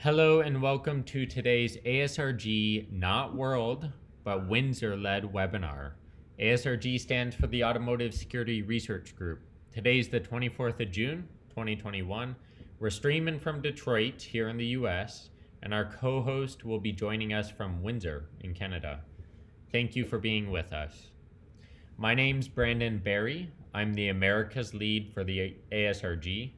Hello and welcome to today's ASRG not World, but Windsor-led webinar. ASRG stands for the Automotive Security Research Group. Today's the 24th of June, 2021. We're streaming from Detroit here in the US, and our co-host will be joining us from Windsor in Canada. Thank you for being with us. My name's Brandon Barry. I'm the Americas lead for the ASRG.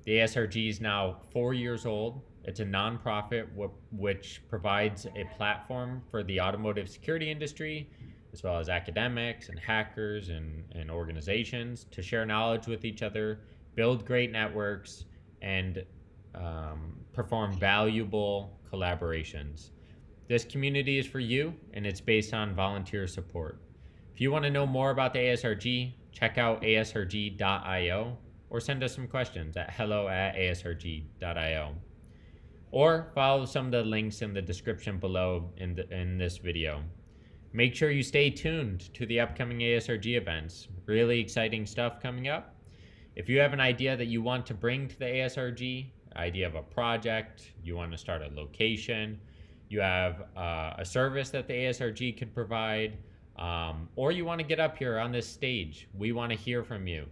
The ASRG is now 4 years old. It's a nonprofit which provides a platform for the automotive security industry, as well as academics and hackers and organizations to share knowledge with each other, build great networks, and perform valuable collaborations. This community is for you, and it's based on volunteer support. If you want to know more about the ASRG, check out ASRG.io or send us some questions at hello@asrg.io. Or follow some of the links in the description below in this video. Make sure you stay tuned to the upcoming ASRG events. Really exciting stuff coming up. If you have an idea that you want to bring to the ASRG, idea of a project, you want to start a location, you have a service that the ASRG could provide, or you want to get up here on this stage, we want to hear from you.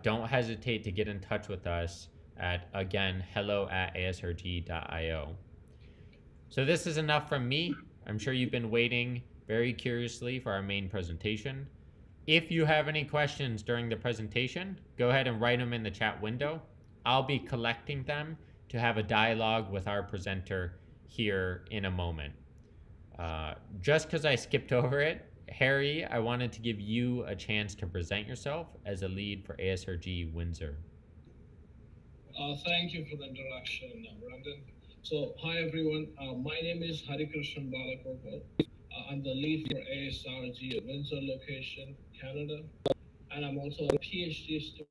Don't hesitate to get in touch with us at, again, hello@asrg.io. So this is enough from me. I'm sure you've been waiting very curiously for our main presentation. If you have any questions during the presentation, go ahead and write them in the chat window. I'll be collecting them to have a dialogue with our presenter here in a moment. Just because I skipped over it, Harry, I wanted to give you a chance to present yourself as a lead for ASRG Windsor. Thank you for the introduction, Brandon. So, hi everyone. My name is Harikrishnan Balagopal. I'm the lead for ASRG at Windsor location, Canada, and I'm also a PhD student.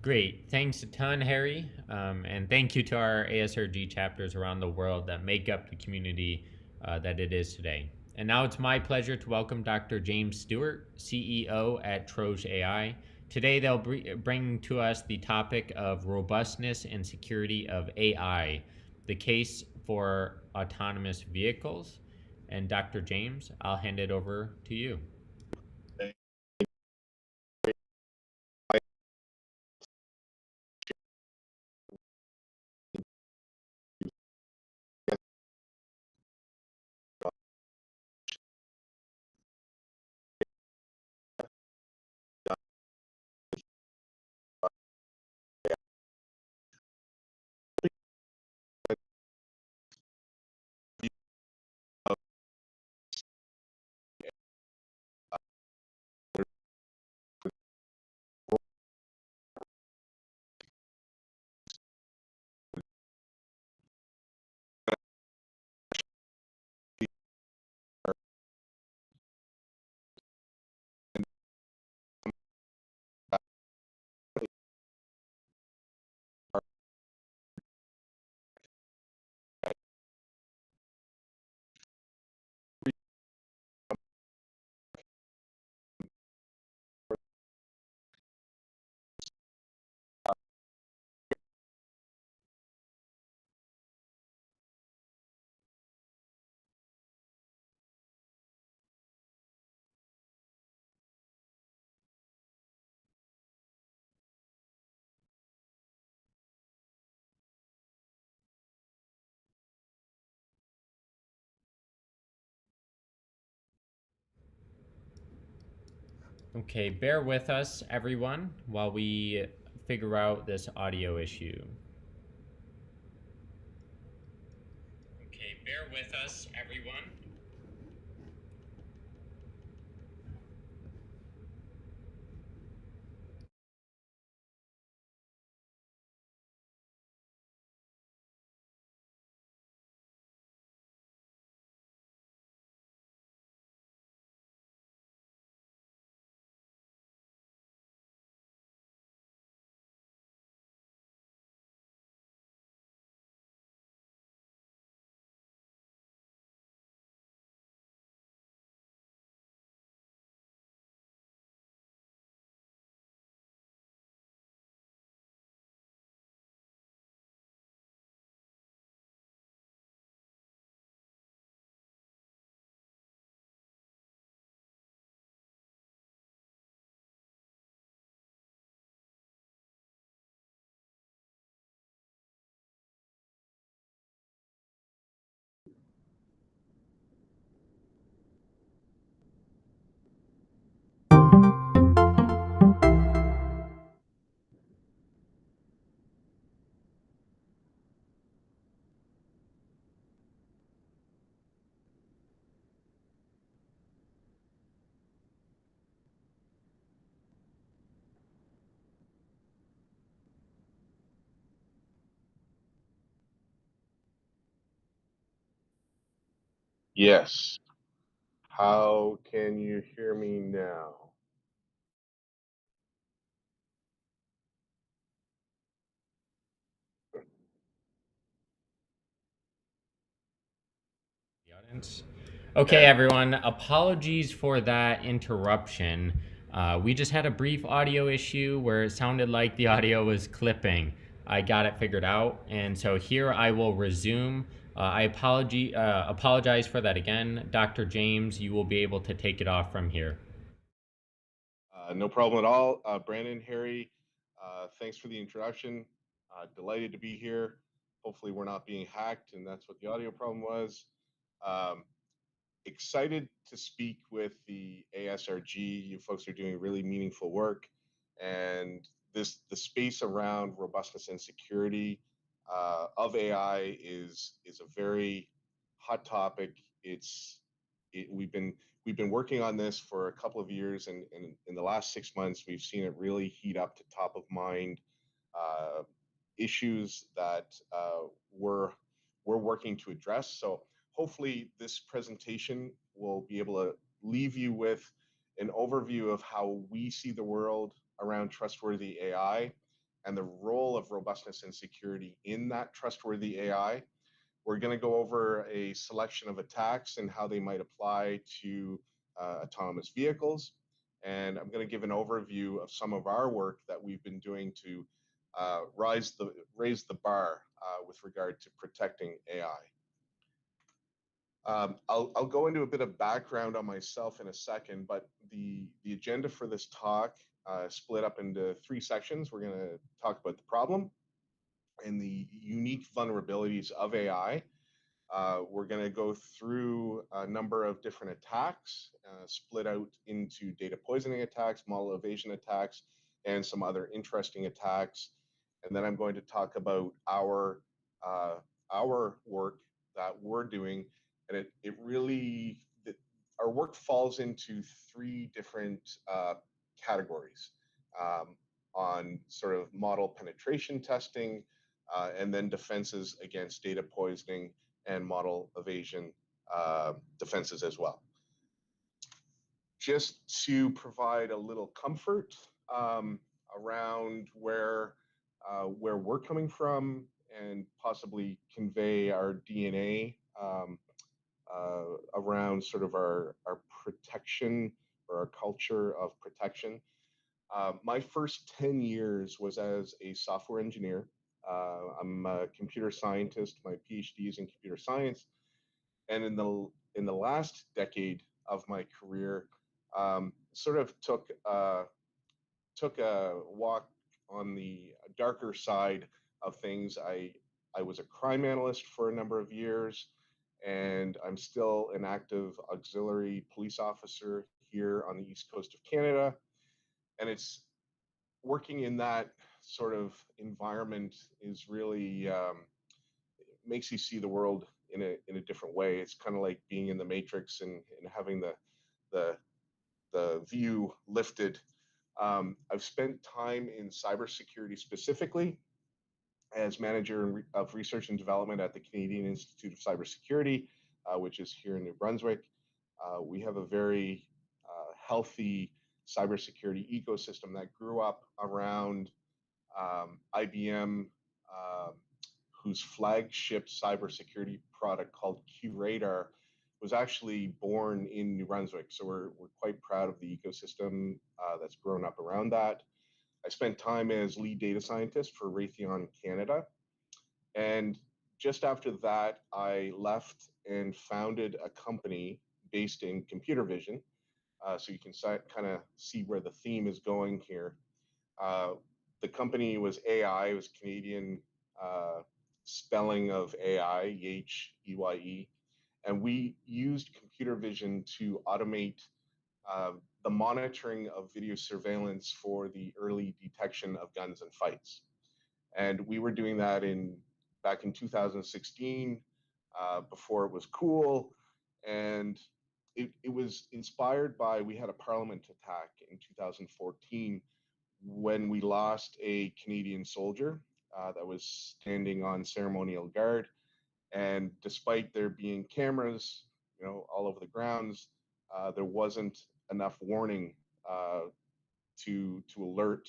Great. Thanks a ton, Harry. And thank you to our ASRG chapters around the world that make up the community that it is today. And now it's my pleasure to welcome Dr. James Stewart, CEO at Trojan AI. Today they'll bring to us the topic of robustness and security of AI, the case for autonomous vehicles. And Dr. James, I'll hand it over to you. Okay, bear with us, everyone, while we figure out this audio issue. Okay, bear with us, everyone. Yes. How can you hear me now? The audience. Okay, everyone. Apologies for that interruption. We just had a brief audio issue where it sounded like the audio was clipping. I got it figured out, and so here I will resume. I apologize for that again. Dr. James, you will be able to take it off from here. No problem at all. Brandon, Harry, thanks for the introduction. Delighted to be here. Hopefully, we're not being hacked, and that's what the audio problem was. Um, Excited to speak with the ASRG. You folks are doing really meaningful work, and the space around robustness and security of AI is a very hot topic. We've been working on this for a couple of years, and in the last 6 months, we've seen it really heat up to top of mind uh, issues that we're working to address. So hopefully this presentation will be able to leave you with an overview of how we see the world around trustworthy AI and the role of robustness and security in that trustworthy AI. We're going to go over a selection of attacks and how they might apply to autonomous vehicles. And I'm going to give an overview of some of our work that we've been doing to raise the bar with regard to protecting AI. I'll go into a bit of background on myself in a second, but the agenda for this talk split up into three sections. We're going to talk about the problem and the unique vulnerabilities of AI. We're going to go through a number of different attacks, split out into data poisoning attacks, model evasion attacks, and some other interesting attacks. And then I'm going to talk about our work that we're doing, and it really our work falls into three different categories on sort of model penetration testing, and then defenses against data poisoning and model evasion defenses as well. Just to provide a little comfort around where we're coming from and possibly convey our DNA around sort of our protection or our culture of protection. My first 10 years was as a software engineer. I'm a computer scientist. My PhD is in computer science, and in the last decade of my career, sort of took a walk on the darker side of things. I was a crime analyst for a number of years, and I'm still an active auxiliary police officer here on the east coast of Canada. And it's working in that sort of environment is really makes you see the world in a different way. It's kind of like being in the Matrix and having the view lifted. I've spent time in cybersecurity specifically as manager of research and development at the Canadian Institute of Cybersecurity, which is here in New Brunswick. We have a very healthy cybersecurity ecosystem that grew up around IBM, whose flagship cybersecurity product called QRadar was actually born in New Brunswick. So we're quite proud of the ecosystem that's grown up around that. I spent time as lead data scientist for Raytheon Canada. And just after that, I left and founded a company based in computer vision. So you can kind of see where the theme is going here. The company was AI, it was Canadian spelling of AI, Yeye. And we used computer vision to automate the monitoring of video surveillance for the early detection of guns and fights. And we were doing that back in 2016, before it was cool. And it was inspired by, we had a parliament attack in 2014 when we lost a Canadian soldier that was standing on ceremonial guard. And despite there being cameras, all over the grounds, there wasn't enough warning to alert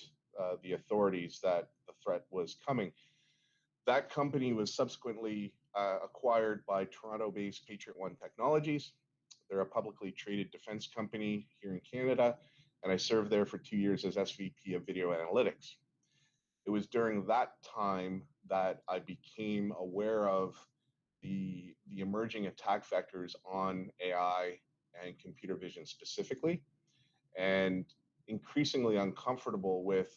the authorities that the threat was coming. That company was subsequently acquired by Toronto-based Patriot One Technologies. They're a publicly traded defense company here in Canada, and I served there for 2 years as SVP of Video Analytics. It was during that time that I became aware of the emerging attack vectors on AI and computer vision specifically, and increasingly uncomfortable with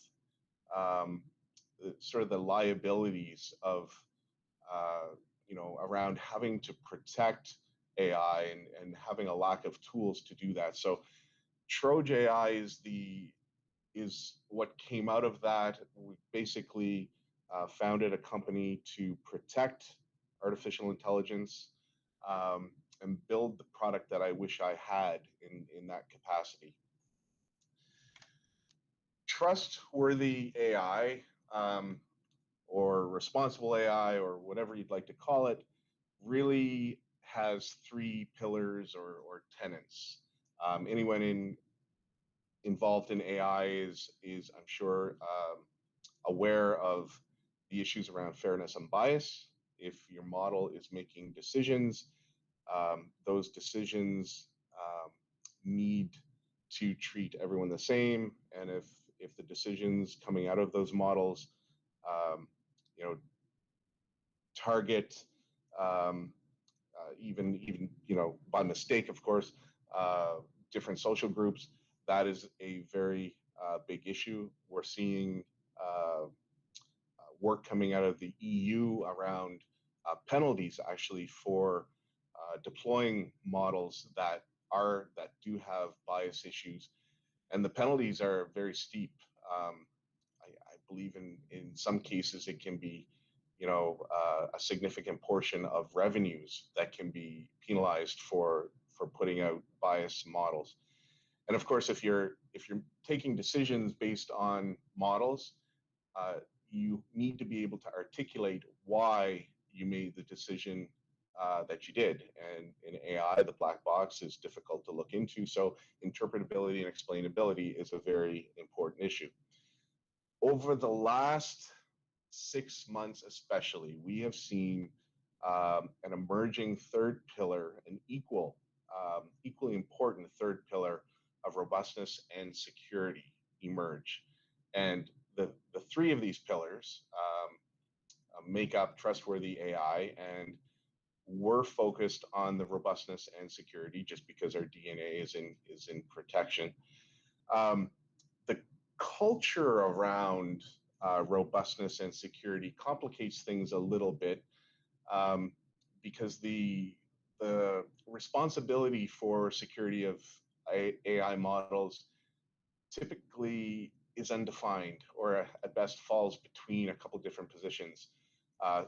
sort of the liabilities of around having to protect AI and having a lack of tools to do that. So Trojan AI is what came out of that. We basically founded a company to protect artificial intelligence and build the product that I wish I had in that capacity. Trustworthy AI, or responsible AI, or whatever you'd like to call it, really has 3 pillars or tenets. Anyone involved in AI is I'm sure aware of the issues around fairness and bias. If your model is making decisions, those decisions need to treat everyone the same, and if the decisions coming out of those models target even by mistake, of course, different social groups, that is a very big issue. We're seeing work coming out of the EU around penalties actually for deploying models that do have bias issues, and the penalties are very steep. I believe in some cases it can be a significant portion of revenues that can be penalized for putting out biased models. And of course, if you're taking decisions based on models, you need to be able to articulate why you made the decision that you did. And in AI, the black box is difficult to look into. So interpretability and explainability is a very important issue. Over the last 6 months especially, we have seen an emerging third pillar, an equally important third pillar of robustness and security emerge. And the 3 of these pillars make up Trustworthy AI, and we're focused on the robustness and security just because our DNA is in protection. The culture around robustness and security complicates things a little bit, because the responsibility for security of AI models typically is undefined, or at best falls between a couple different positions, uh,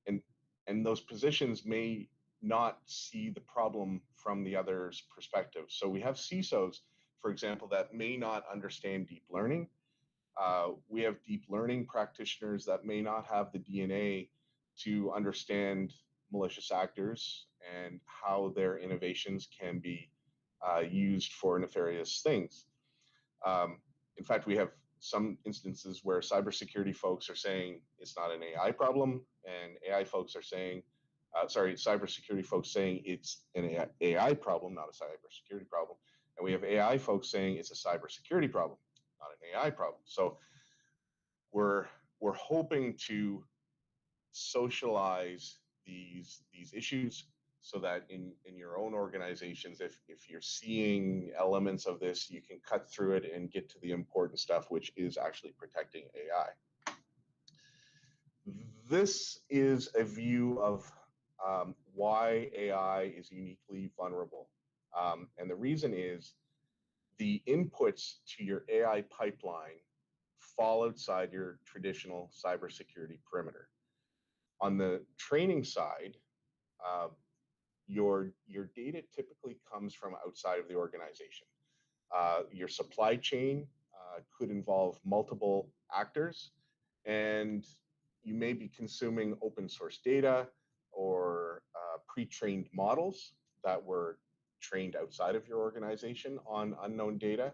and and those positions may not see the problem from the other's perspective. So we have CISOs, for example, that may not understand deep learning. We have deep learning practitioners that may not have the DNA to understand malicious actors and how their innovations can be used for nefarious things. In fact, we have some instances where cybersecurity folks are saying it's not an AI problem, and AI folks are saying, cybersecurity folks saying it's an AI problem, not a cybersecurity problem. And we have AI folks saying it's a cybersecurity problem, not an AI problem. So we're hoping to socialize these issues so that in your own organizations, if you're seeing elements of this, you can cut through it and get to the important stuff, which is actually protecting AI. This is a view of why AI is uniquely vulnerable. And the reason is the inputs to your AI pipeline fall outside your traditional cybersecurity perimeter. On the training side, uh, your data typically comes from outside of the organization. Your supply chain could involve multiple actors, and you may be consuming open source data or pre-trained models that were trained outside of your organization on unknown data.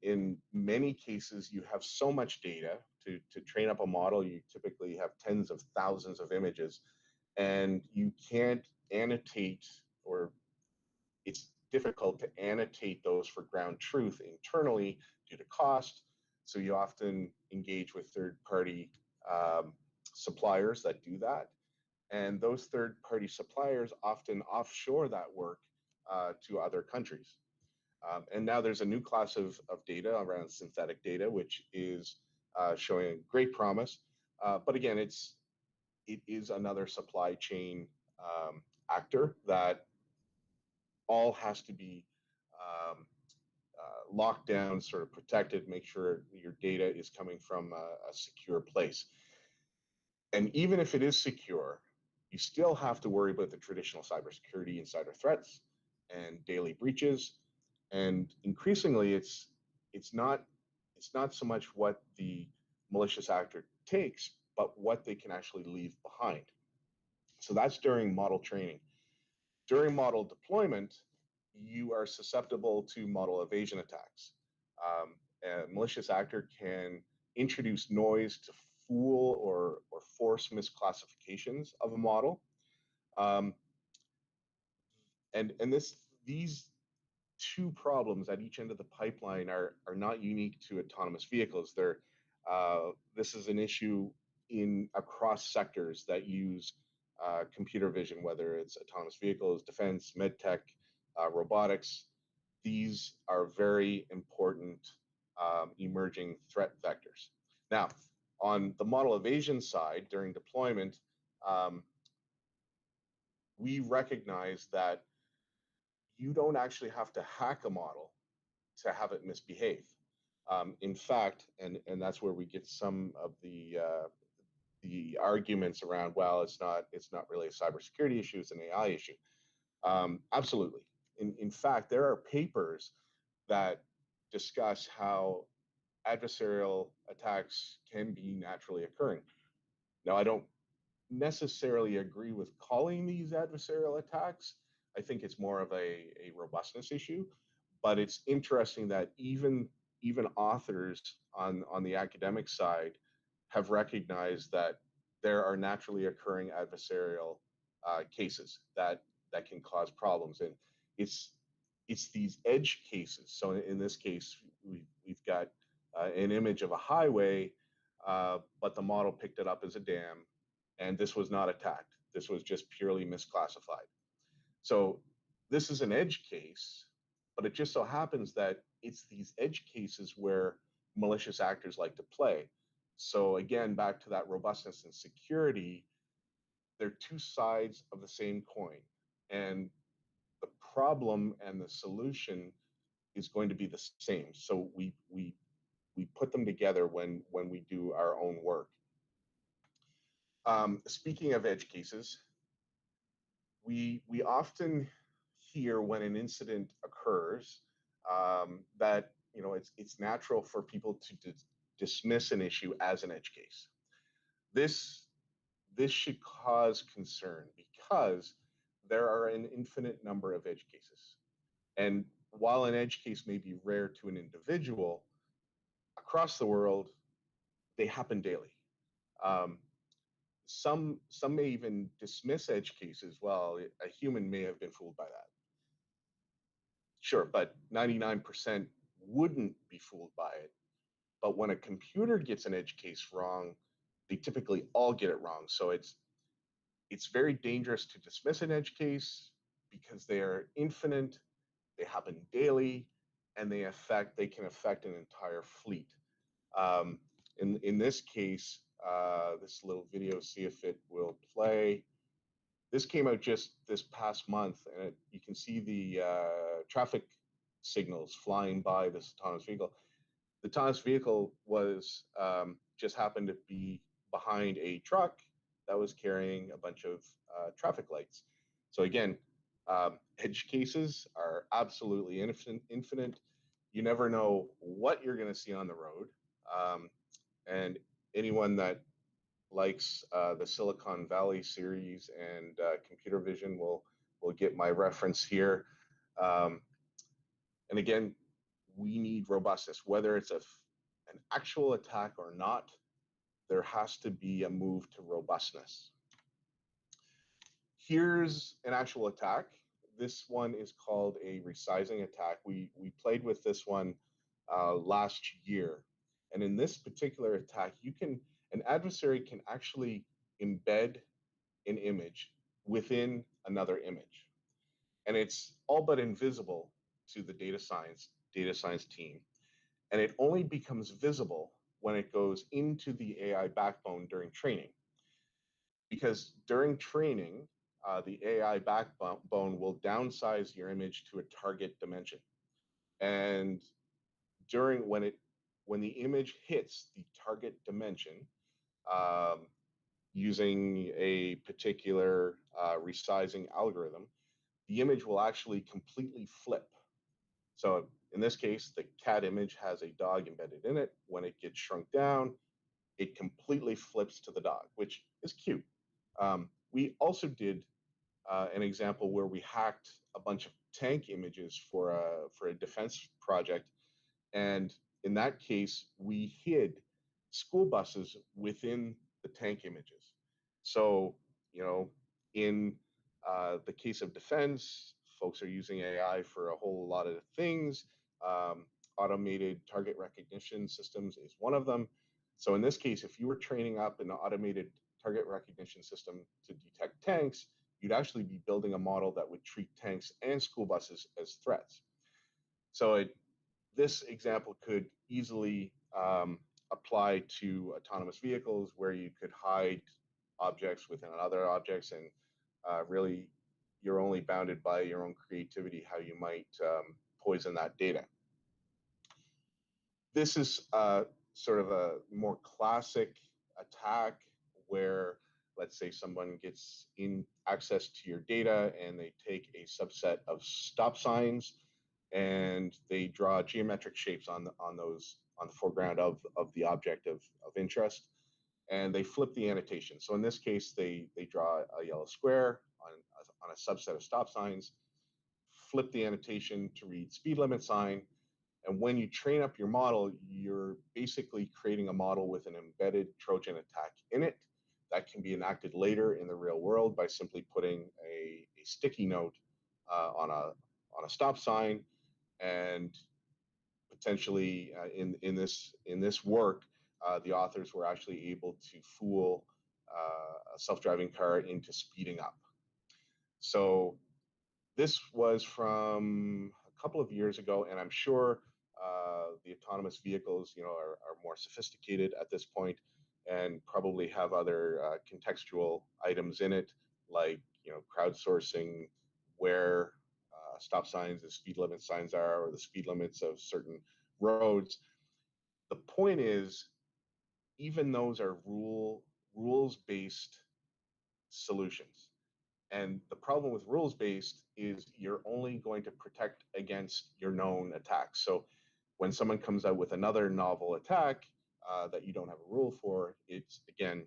In many cases, you have so much data to train up a model. You typically have tens of thousands of images, and you can't annotate, or it's difficult to annotate those for ground truth internally due to cost. So you often engage with third-party suppliers that do that. And those third-party suppliers often offshore that work to other countries. And now there's a new class of data around synthetic data, which is showing great promise. But again, it is another supply chain actor that all has to be locked down, sort of protected, make sure your data is coming from a secure place. And even if it is secure, you still have to worry about the traditional cybersecurity insider threats and daily breaches. And increasingly, it's not so much what the malicious actor takes, but what they can actually leave behind. So that's during model training. During model deployment, you are susceptible to model evasion attacks. A malicious actor can introduce noise to fool or force misclassifications of a model. And these two problems at each end of the pipeline are not unique to autonomous vehicles. This is an issue across sectors that use computer vision, whether it's autonomous vehicles, defense, medtech, robotics. These are very important emerging threat vectors. Now, on the model evasion side, during deployment, we recognize that you don't actually have to hack a model to have it misbehave. In fact, and that's where we get some of the arguments around, well, it's not really a cybersecurity issue, it's an AI issue. Absolutely. In fact, there are papers that discuss how adversarial attacks can be naturally occurring. Now, I don't necessarily agree with calling these adversarial attacks. I think it's more of a robustness issue, but it's interesting that even authors on the academic side have recognized that there are naturally occurring adversarial cases that can cause problems, and it's these edge cases. So in this case, we've got an image of a highway, but the model picked it up as a dam, and this was not attacked. This was just purely misclassified. So this is an edge case, but it just so happens that it's these edge cases where malicious actors like to play. So again, back to that robustness and security, they're two sides of the same coin. And the problem and the solution is going to be the same. So we put them together when we do our own work. Speaking of edge cases, we often hear when an incident occurs that it's natural for people to dismiss an issue as an edge case. This should cause concern because there are an infinite number of edge cases. And while an edge case may be rare to an individual, across the world, they happen daily. Some may even dismiss edge cases. Well, a human may have been fooled by that. Sure, but 99% wouldn't be fooled by it. But when a computer gets an edge case wrong, they typically all get it wrong. So it's very dangerous to dismiss an edge case because they are infinite, they happen daily, and they can affect an entire fleet. In this case, this little video, see if it will play. This came out just this past month, and you can see the traffic signals flying by this autonomous vehicle. The autonomous vehicle was just happened to be behind a truck that was carrying a bunch of traffic lights. So again, edge cases are absolutely infinite. You never know what you're going to see on the road. And anyone that likes the Silicon Valley series and computer vision will get my reference here. And again, we need robustness, whether it's an actual attack or not. There has to be a move to robustness. Here's an actual attack. This one is called a resizing attack. We played with this one last year. And in this particular attack, an adversary can actually embed an image within another image. And it's all but invisible to the data science team. And it only becomes visible when it goes into the AI backbone during training. Because during training, the AI backbone will downsize your image to a target dimension. And when the image hits the target dimension, using a particular resizing algorithm, the image will actually completely flip. So in this case, the cat image has a dog embedded in it. When it gets shrunk down, it completely flips to the dog, which is cute. We also did an example where we hacked a bunch of tank images for a defense project. And in that case, we hid school buses within the tank images. So, in the case of defense, folks are using AI for a whole lot of things. Automated target recognition systems is one of them. So in this case, if you were training up an automated target recognition system to detect tanks, you'd actually be building a model that would treat tanks and school buses as threats. So this example could easily apply to autonomous vehicles where you could hide objects within other objects, and really you're only bounded by your own creativity how you might poison that data. This is sort of a more classic attack where, let's say, someone gets in access to your data and they take a subset of stop signs and they draw geometric shapes on the foreground of the object of interest, and they flip the annotation. So in this case, they draw a yellow square on a subset of stop signs, flip the annotation to read speed limit sign. And when you train up your model, you're basically creating a model with an embedded Trojan attack in it that can be enacted later in the real world by simply putting a sticky note on a stop sign. And potentially in this work, the authors were actually able to fool a self-driving car into speeding up. So this was from a couple of years ago, and I'm sure the autonomous vehicles, are more sophisticated at this point, and probably have other contextual items in it, like crowdsourcing where stop signs, the speed limit signs are, or the speed limits of certain roads. The point is, even those are rules-based solutions. And the problem with rules-based is you're only going to protect against your known attacks. So when someone comes out with another novel attack that you don't have a rule for, it's again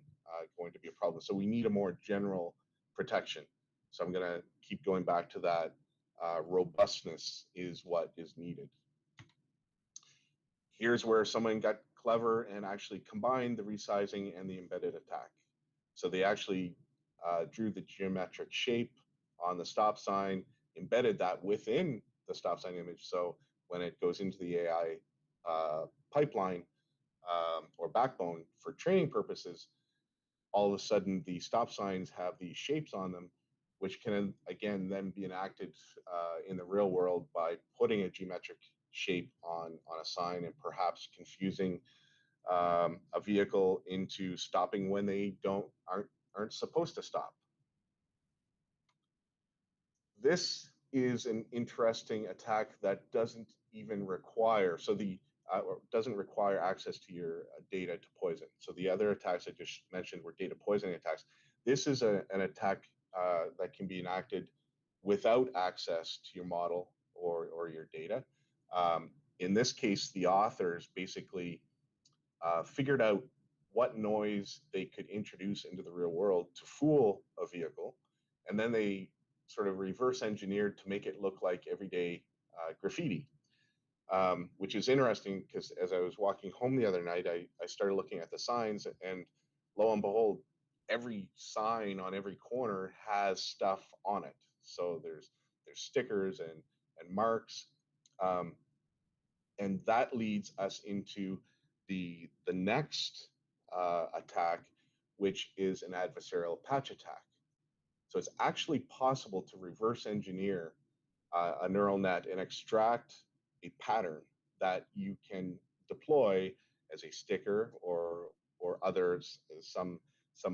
going to be a problem. So we need a more general protection. So I'm going to keep going back to that. Robustness is what is needed. Here's where someone got clever and actually combined the resizing and the embedded attack. So they actually drew the geometric shape on the stop sign, embedded that within the stop sign image. So when it goes into the AI pipeline or backbone for training purposes, all of a sudden the stop signs have these shapes on them, which can again then be enacted in the real world by putting a geometric shape on a sign and perhaps confusing a vehicle into stopping when they aren't supposed to stop. This is an interesting attack that doesn't even require, or doesn't require access to your data to poison. So the other attacks I just mentioned were data poisoning attacks. This is an attack that can be enacted without access to your model or your data. In this case, the authors basically figured out what noise they could introduce into the real world to fool a vehicle, and then they sort of reverse engineered to make it look like everyday graffiti, which is interesting because as I was walking home the other night, I started looking at the signs, and lo and behold, every sign on every corner has stuff on it. So there's stickers and marks, and that leads us into the next attack, which is an adversarial patch attack. So it's actually possible to reverse engineer a neural net and extract a pattern that you can deploy as a sticker or others. Some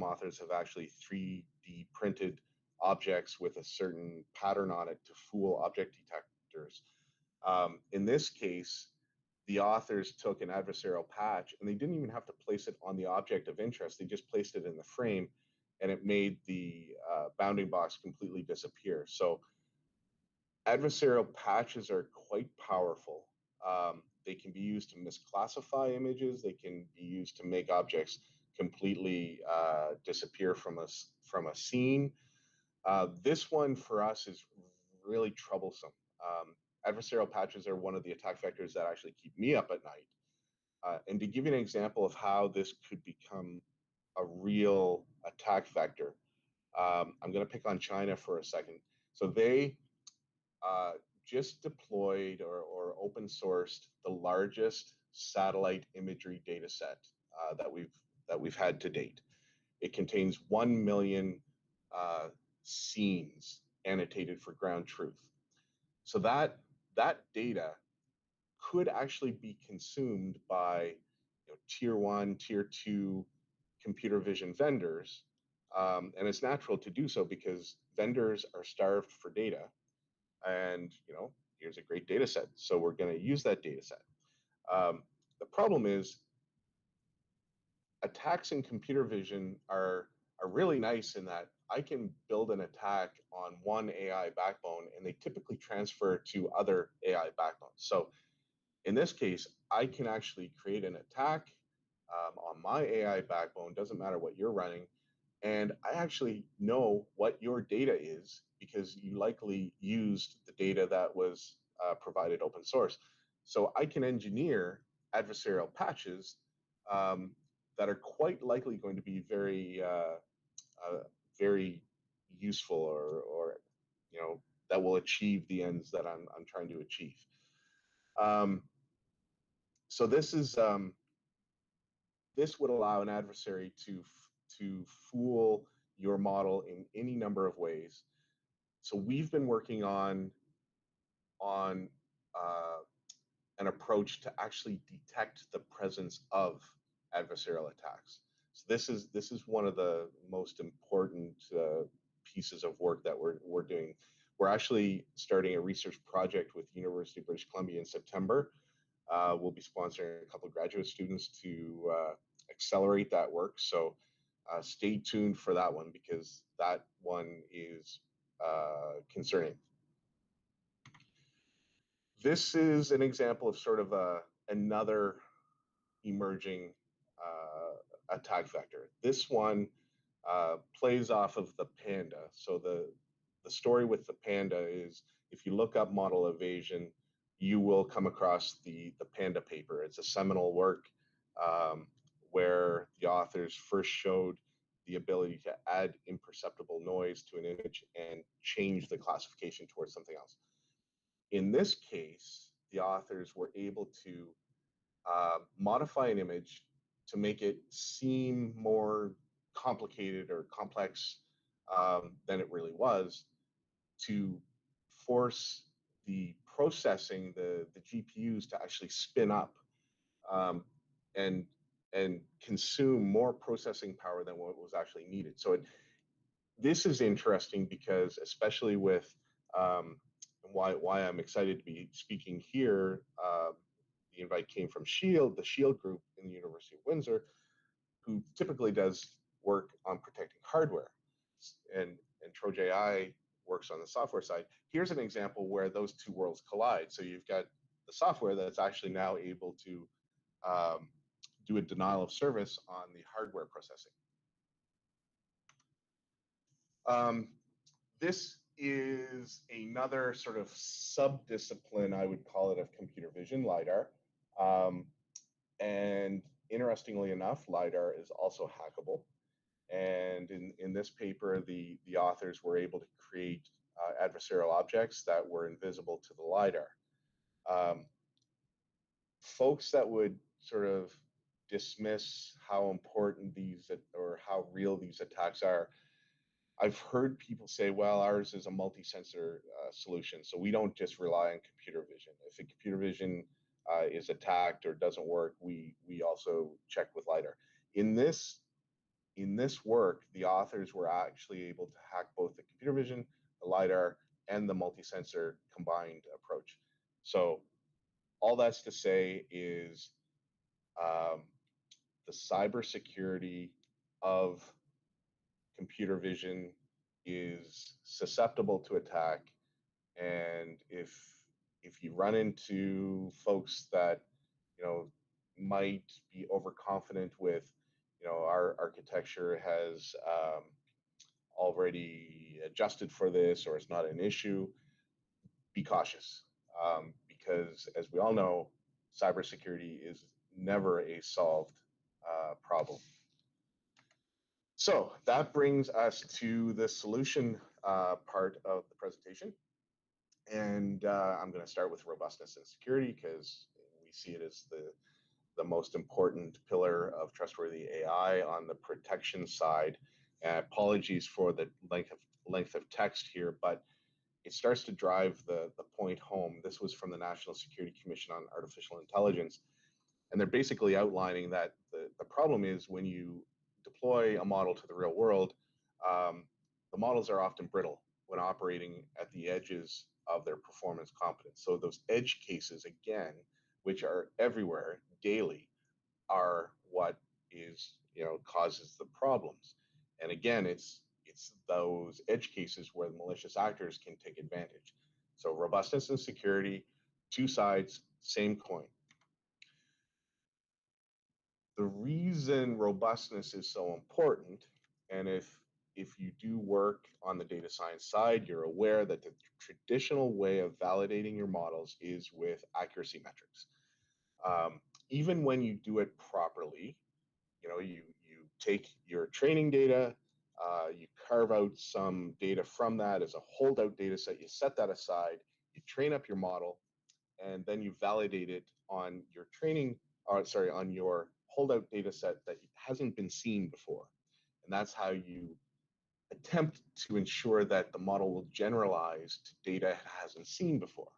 authors have actually 3D printed objects with a certain pattern on it to fool object detectors. In this case, the authors took an adversarial patch and they didn't even have to place it on the object of interest. They just placed it in the frame, and it made the bounding box completely disappear. So adversarial patches are quite powerful. They can be used to misclassify images. They can be used to make objects completely disappear from a scene. This one for us is really troublesome. Adversarial patches are one of the attack vectors that actually keep me up at night. And to give you an example of how this could become a real attack vector, I'm going to pick on China for a second. So they just deployed or open sourced the largest satellite imagery data set that we've had to date. It contains 1 million scenes annotated for ground truth. So that data could actually be consumed by tier 1, tier 2 computer vision vendors. And it's natural to do so because vendors are starved for data. And here's a great data set. So we're going to use that data set. The problem is attacks in computer vision are really nice in that I can build an attack on one AI backbone and they typically transfer to other AI backbones. So in this case, I can actually create an attack on my AI backbone, doesn't matter what you're running, and I actually know what your data is because you likely used the data that was provided open source. So I can engineer adversarial patches that are quite likely going to be very useful or that will achieve the ends that I'm trying to achieve. So this would allow an adversary to fool your model in any number of ways. So we've been working on an approach to actually detect the presence of adversarial attacks. So this is one of the most important pieces of work that we're doing. we're actually starting a research project with University of British Columbia in September. We'll be sponsoring a couple of graduate students to accelerate that work. So stay tuned for that one, because that one is concerning. This is an example of sort of another emerging attack vector. This one plays off of the Panda. So the story with the Panda is, if you look up model evasion, you will come across the Panda paper. It's a seminal work where the authors first showed the ability to add imperceptible noise to an image and change the classification towards something else. In this case, the authors were able to modify an image to make it seem more complicated or complex than it really was, to force the processing, the GPUs, to actually spin up um, and consume more processing power than what was actually needed. So this is interesting because, especially with why I'm excited to be speaking here. The invite came from Shield, the Shield group in the University of Windsor, who typically does work on protecting hardware, and Trojan AI works on the software side. Here's an example where those two worlds collide. So you've got the software that's actually now able to do a denial of service on the hardware processing. This is another sort of sub-discipline, I would call it, of computer vision, LiDAR. And interestingly enough, LiDAR is also hackable. And in this paper, the authors were able to create adversarial objects that were invisible to the LiDAR. Folks that would sort of dismiss how important these, or how real these attacks are, I've heard people say, well, ours is a multi-sensor solution, so we don't just rely on computer vision. If a computer vision is attacked or doesn't work, we also check with LiDAR. In this work, the authors were actually able to hack both the computer vision, the LiDAR, and the multi-sensor combined approach. So all that's to say is the cybersecurity of computer vision is susceptible to attack, and if you run into folks that might be overconfident with our architecture has already adjusted for this, or it's not an issue, be cautious, because as we all know, cybersecurity is never a solved problem. So that brings us to the solution part of the presentation. And I'm going to start with robustness and security, because we see it as the most important pillar of trustworthy AI on the protection side. And apologies for the length of text here, but it starts to drive the point home. This was from the National Security Commission on Artificial Intelligence. And they're basically outlining that the problem is, when you deploy a model to the real world, the models are often brittle when operating at the edges of their performance competence. So those edge cases, again, which are everywhere daily, are what is causes the problems. And again, it's those edge cases where the malicious actors can take advantage. So robustness and security, two sides, same coin. The reason robustness is so important, and if you do work on the data science side, you're aware that the traditional way of validating your models is with accuracy metrics. Even when you do it properly, you take your training data, you carve out some data from that as a holdout data set, you set that aside, you train up your model, and then you validate it on your on your holdout data set that hasn't been seen before. And that's how you attempt to ensure that the model will generalize to data it hasn't seen before.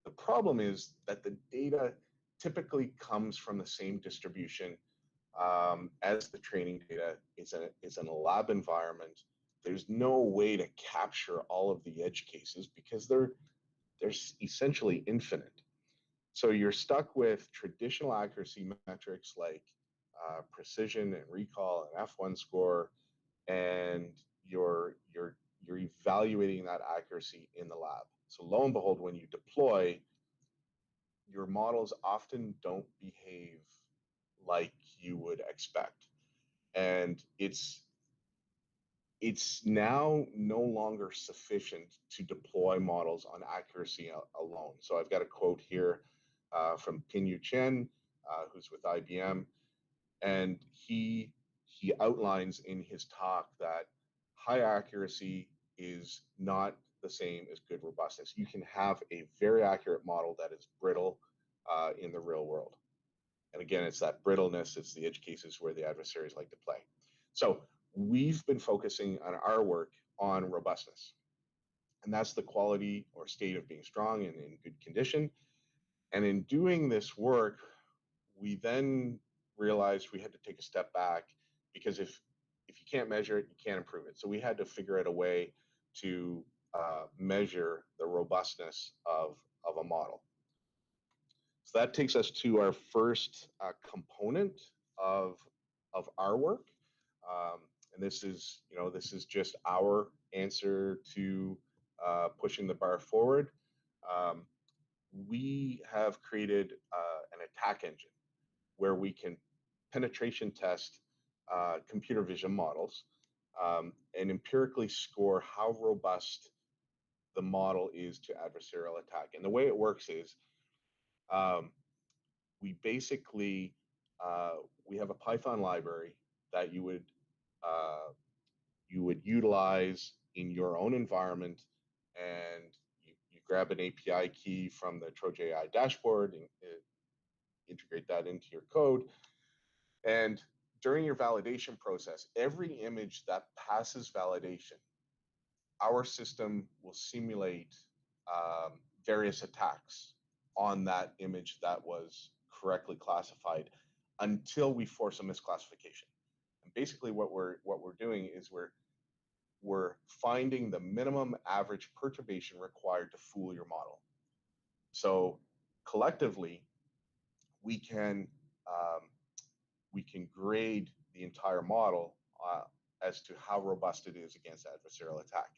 The problem is that the data typically comes from the same distribution as the training data. It's in a lab environment, there's no way to capture all of the edge cases because they're essentially infinite. So you're stuck with traditional accuracy metrics like precision and recall and F1 score, and you're evaluating that accuracy in the lab. So lo and behold, when you deploy, your models often don't behave like you would expect, and it's now no longer sufficient to deploy models on accuracy alone. So I've got a quote here from Pinyu Chen, who's with IBM, and he outlines in his talk that high accuracy is not the same as good robustness. You can have a very accurate model that is brittle in the real world. And again, it's that brittleness, it's the edge cases where the adversaries like to play. So we've been focusing on our work on robustness. And that's the quality or state of being strong and in good condition. And in doing this work, we then realized we had to take a step back, because if you can't measure it, you can't improve it. So we had to figure out a way to measure the robustness of a model. So that takes us to our first component of our work, and this is just our answer to pushing the bar forward. We have created an attack engine where we can penetration test computer vision models and empirically score how robust the model is to adversarial attack. And the way it works is we basically we have a Python library that you would utilize in your own environment, and you grab an API key from the Trojan AI dashboard and integrate that into your code. And during your validation process, every image that passes validation, our system will simulate various attacks on that image that was correctly classified until we force a misclassification. And basically what we're doing is we're finding the minimum average perturbation required to fool your model. So collectively, we can grade the entire model as to how robust it is against adversarial attack.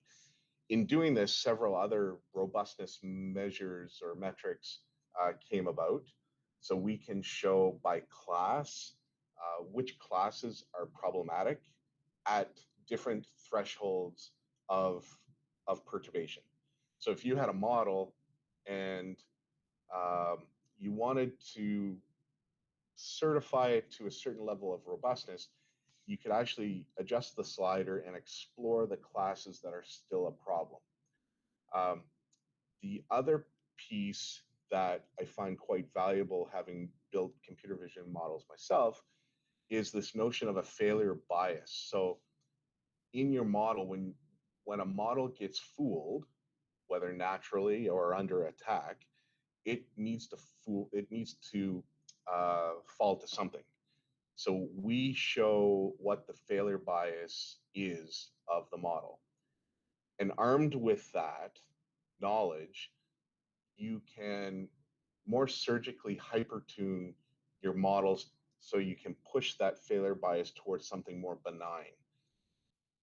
In doing this, several other robustness measures or metrics came about. So we can show by class which classes are problematic at different thresholds of perturbation. So if you had a model and you wanted to certify it to a certain level of robustness, you could actually adjust the slider and explore the classes that are still a problem. The other piece that I find quite valuable, having built computer vision models myself, is this notion of a failure bias. So in your model, when a model gets fooled, whether naturally or under attack, it needs to fall to something. So we show what the failure bias is of the model. And armed with that knowledge, you can more surgically hypertune your models so you can push that failure bias towards something more benign.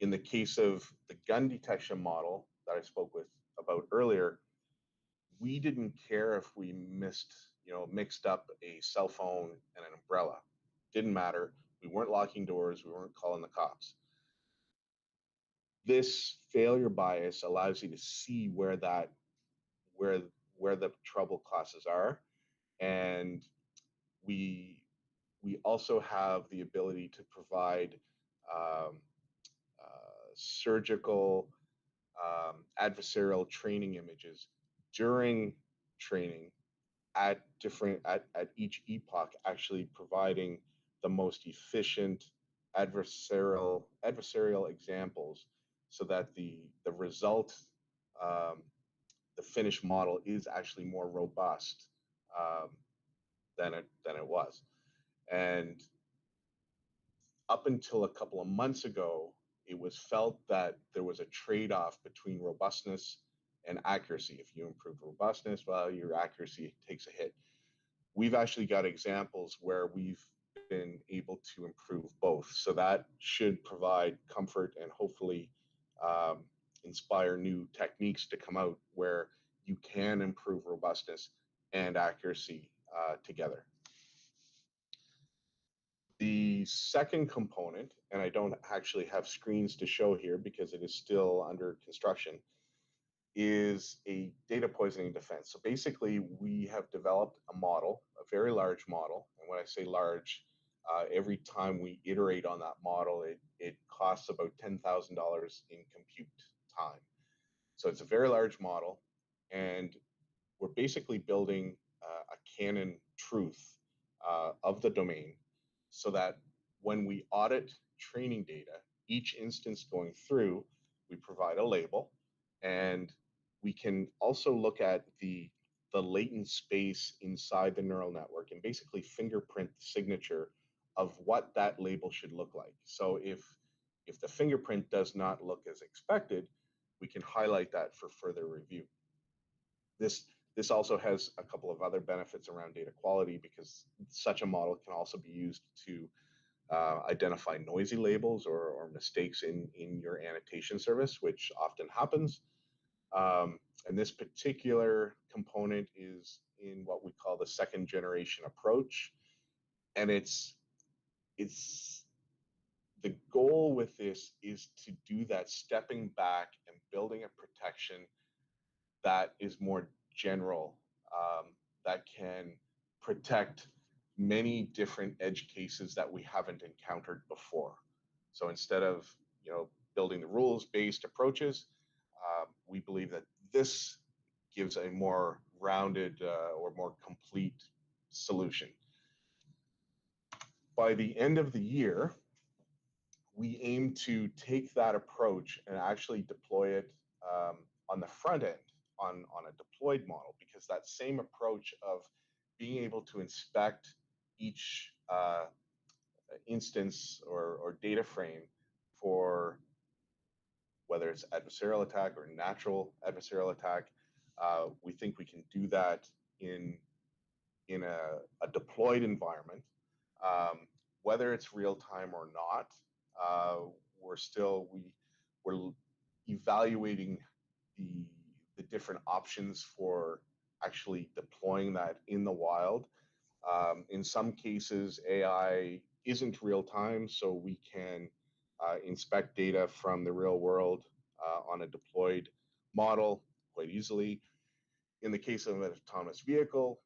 In the case of the gun detection model that I spoke about earlier, we didn't care if we mixed up a cell phone and an umbrella. Didn't matter. We weren't locking doors. We weren't calling the cops. This failure bias allows you to see where the trouble classes are, and we also have the ability to provide surgical adversarial training images during training at each epoch, actually providing the most efficient adversarial examples, so that the result, the finished model, is actually more robust than it was. And up until a couple of months ago, it was felt that there was a trade-off between robustness and accuracy. If you improve robustness, well, your accuracy takes a hit. We've actually got examples where we've been able to improve both. So that should provide comfort and hopefully inspire new techniques to come out where you can improve robustness and accuracy together. The second component, and I don't actually have screens to show here because it is still under construction, is a data poisoning defense. So basically, we have developed a model, a very large model. And when I say large, every time we iterate on that model, it costs about $10,000 in compute time. So it's a very large model, and we're basically building a canon truth of the domain so that when we audit training data, each instance going through, we provide a label, and we can also look at the latent space inside the neural network and basically fingerprint the signature of what that label should look like. So if the fingerprint does not look as expected, we can highlight that for further review. This also has a couple of other benefits around data quality because such a model can also be used to identify noisy labels or mistakes in your annotation service, which often happens. And this particular component is in what we call the second generation approach. And it's the goal with this is to do that stepping back and building a protection that is more general, that can protect many different edge cases that we haven't encountered before. So instead of building the rules-based approaches, we believe that this gives a more rounded or more complete solution. By the end of the year, we aim to take that approach and actually deploy it on the front end on a deployed model, because that same approach of being able to inspect each instance or data frame for whether it's adversarial attack or natural adversarial attack, we think we can do that in a deployed environment. Whether it's real time or not, we're evaluating the different options for actually deploying that in the wild. In some cases, AI isn't real time, so we can inspect data from the real world on a deployed model quite easily. In the case of an autonomous vehicle,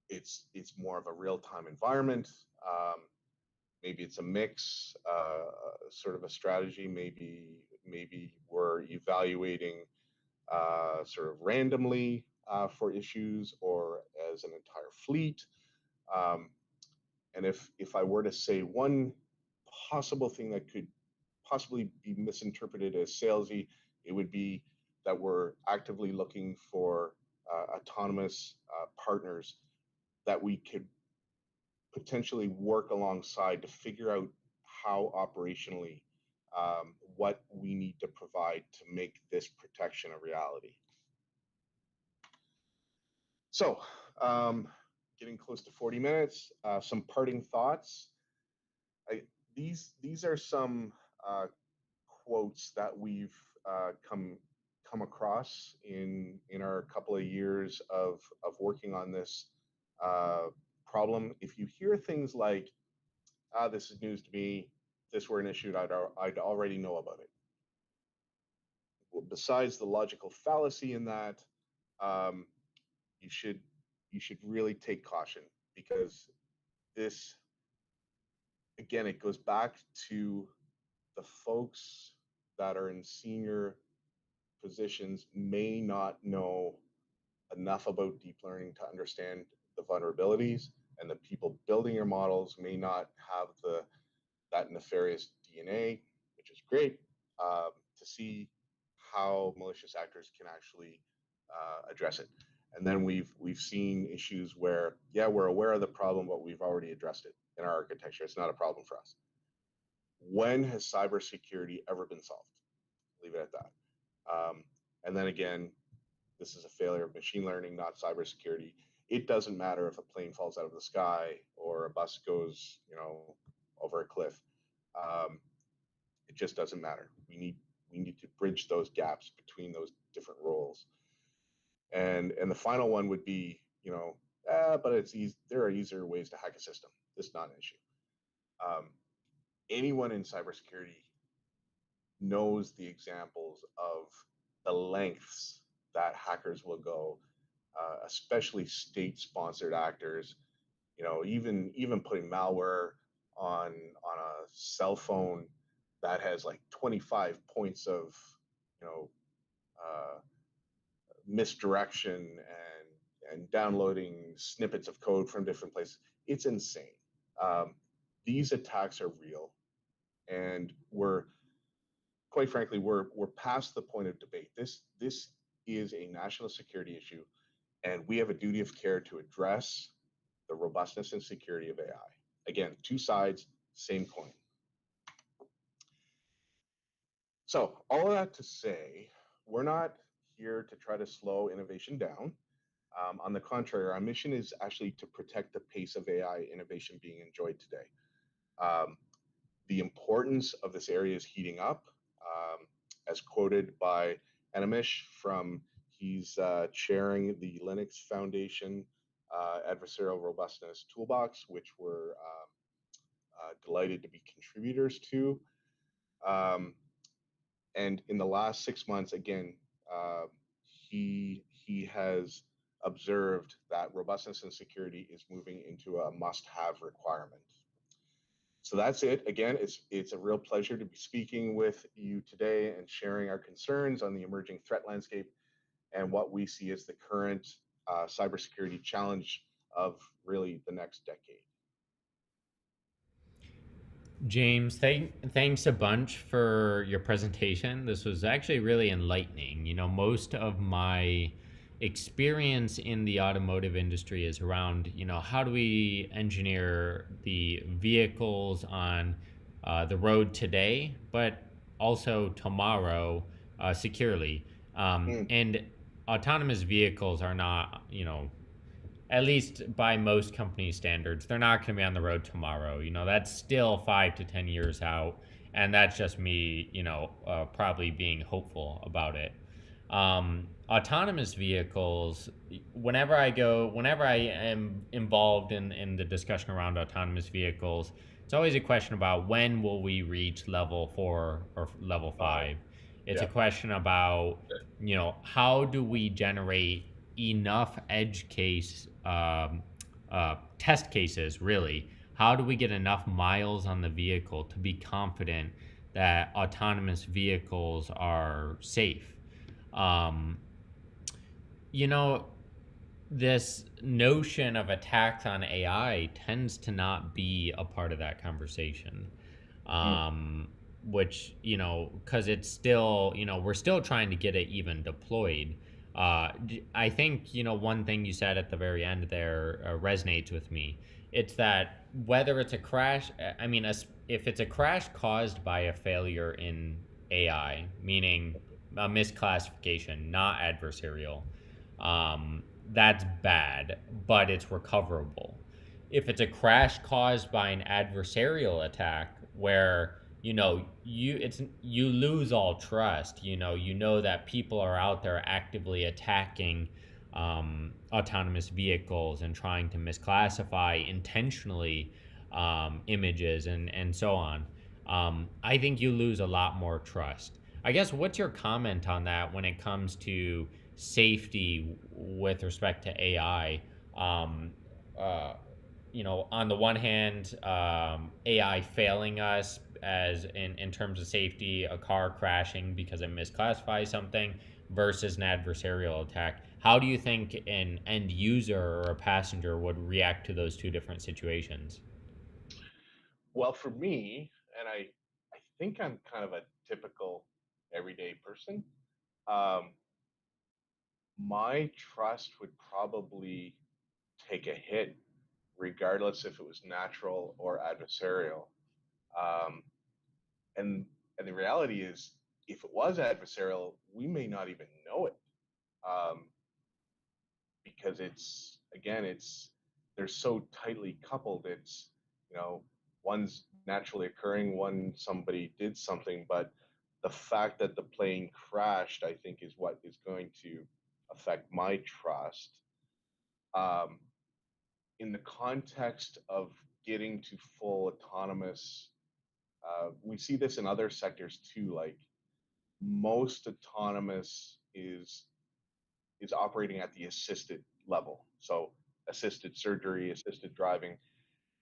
it's more of a real-time environment. Maybe it's a mix, sort of a strategy. Maybe we're evaluating sort of randomly for issues or as an entire fleet. And if I were to say one possible thing that could possibly be misinterpreted as salesy, it would be that we're actively looking for autonomous partners that we could potentially work alongside to figure out how operationally what we need to provide to make this protection a reality. So getting close to 40 minutes, some parting thoughts. These are some quotes that we've come across in our couple of years of working on this problem. If you hear things like, this is news to me, if this were an issue, I'd already know about it. Well, besides the logical fallacy in that, you should really take caution, because this, again, it goes back to the folks that are in senior positions may not know enough about deep learning to understand the vulnerabilities, and the people building your models may not have that nefarious DNA, which is great, to see how malicious actors can actually address it. And then we've seen issues where, yeah, we're aware of the problem, but we've already addressed it in our architecture. It's not a problem for us. when has cybersecurity ever been solved? Leave it at that. And then again, this is a failure of machine learning, not cybersecurity. It doesn't matter if a plane falls out of the sky or a bus goes, over a cliff. Um, it just doesn't matter. We need to bridge those gaps between those different roles. And the final one would be, but it's easy. There are easier ways to hack a system. This is not an issue. Um, Anyone in cybersecurity knows the examples of the lengths that hackers will go, especially state-sponsored actors. Even putting malware on a cell phone that has like 25 points of, you know, uh, misdirection and downloading snippets of code from different places. It's insane. Um, these attacks are real, and quite frankly, we're past the point of debate. This is a national security issue, and we have a duty of care to address the robustness and security of AI. Again, two sides, same coin. So all of that to say, we're not here to try to slow innovation down. On the contrary, our mission is actually to protect the pace of AI innovation being enjoyed today. Um, the importance of this area is heating up, as quoted by Animish from he's chairing the Linux Foundation Adversarial Robustness Toolbox, which we're delighted to be contributors to. And in the last 6 months, again, uh, he has observed that robustness and security is moving into a must-have requirement. So that's it. Again, it's a real pleasure to be speaking with you today and sharing our concerns on the emerging threat landscape and what we see as the current cybersecurity challenge of really the next decade. James, thanks a bunch for your presentation. This was actually really enlightening. Most of my experience in the automotive industry is around, how do we engineer the vehicles on the road today, but also tomorrow securely. Mm, And autonomous vehicles are not, at least by most company standards, they're not going to be on the road tomorrow. That's still 5 to 10 years out, and that's just me, probably being hopeful about it. Autonomous vehicles. Whenever I am involved in the discussion around autonomous vehicles, it's always a question about when will we reach level 4 or level 5. It's a yeah. question about, how do we generate enough edge case test cases, really? How do we get enough miles on the vehicle to be confident that autonomous vehicles are safe? Um, you know, this notion of attacks on AI tends to not be a part of that conversation. Mm, Which, because it's still, we're still trying to get it even deployed. I think, one thing you said at the very end there resonates with me. It's that whether it's a crash, I mean, if it's a crash caused by a failure in AI, meaning a misclassification, not adversarial, that's bad, but it's recoverable. If it's a crash caused by an adversarial attack where you lose all trust, you know that people are out there actively attacking autonomous vehicles and trying to misclassify intentionally images and so on. I think you lose a lot more trust. I guess, what's your comment on that when it comes to safety with respect to AI? Um, uh, on the one hand, AI failing us as in terms of safety, a car crashing because it misclassifies something, versus an adversarial attack. How do you think an end user or a passenger would react to those two different situations? well, for me, and I think I'm kind of a typical everyday person. Um, my trust would probably take a hit regardless if it was natural or adversarial. Um, and the reality is, if it was adversarial, we may not even know it, because they're so tightly coupled. It's, one's naturally occurring, one somebody did something, but the fact that the plane crashed, I think, is what is going to affect my trust. Um, in the context of getting to full autonomous, we see this in other sectors too. Like, most autonomous is operating at the assisted level. So assisted surgery, assisted driving.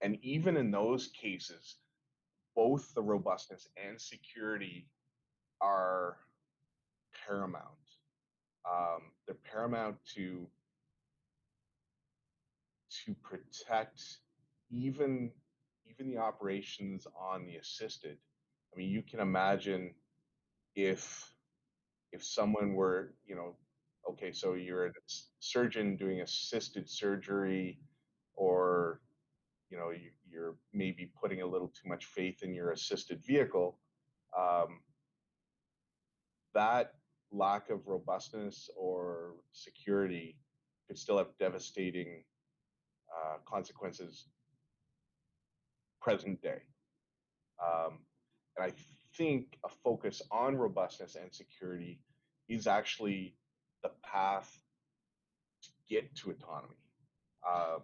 And even in those cases, both the robustness and security are paramount. They're paramount to protect even even the operations on the assisted. I mean, you can imagine if someone were, okay, so you're a surgeon doing assisted surgery, or you're maybe putting a little too much faith in your assisted vehicle. um, that lack of robustness or security could still have devastating consequences present day. Um, and I think a focus on robustness and security is actually the path to get to autonomy, um,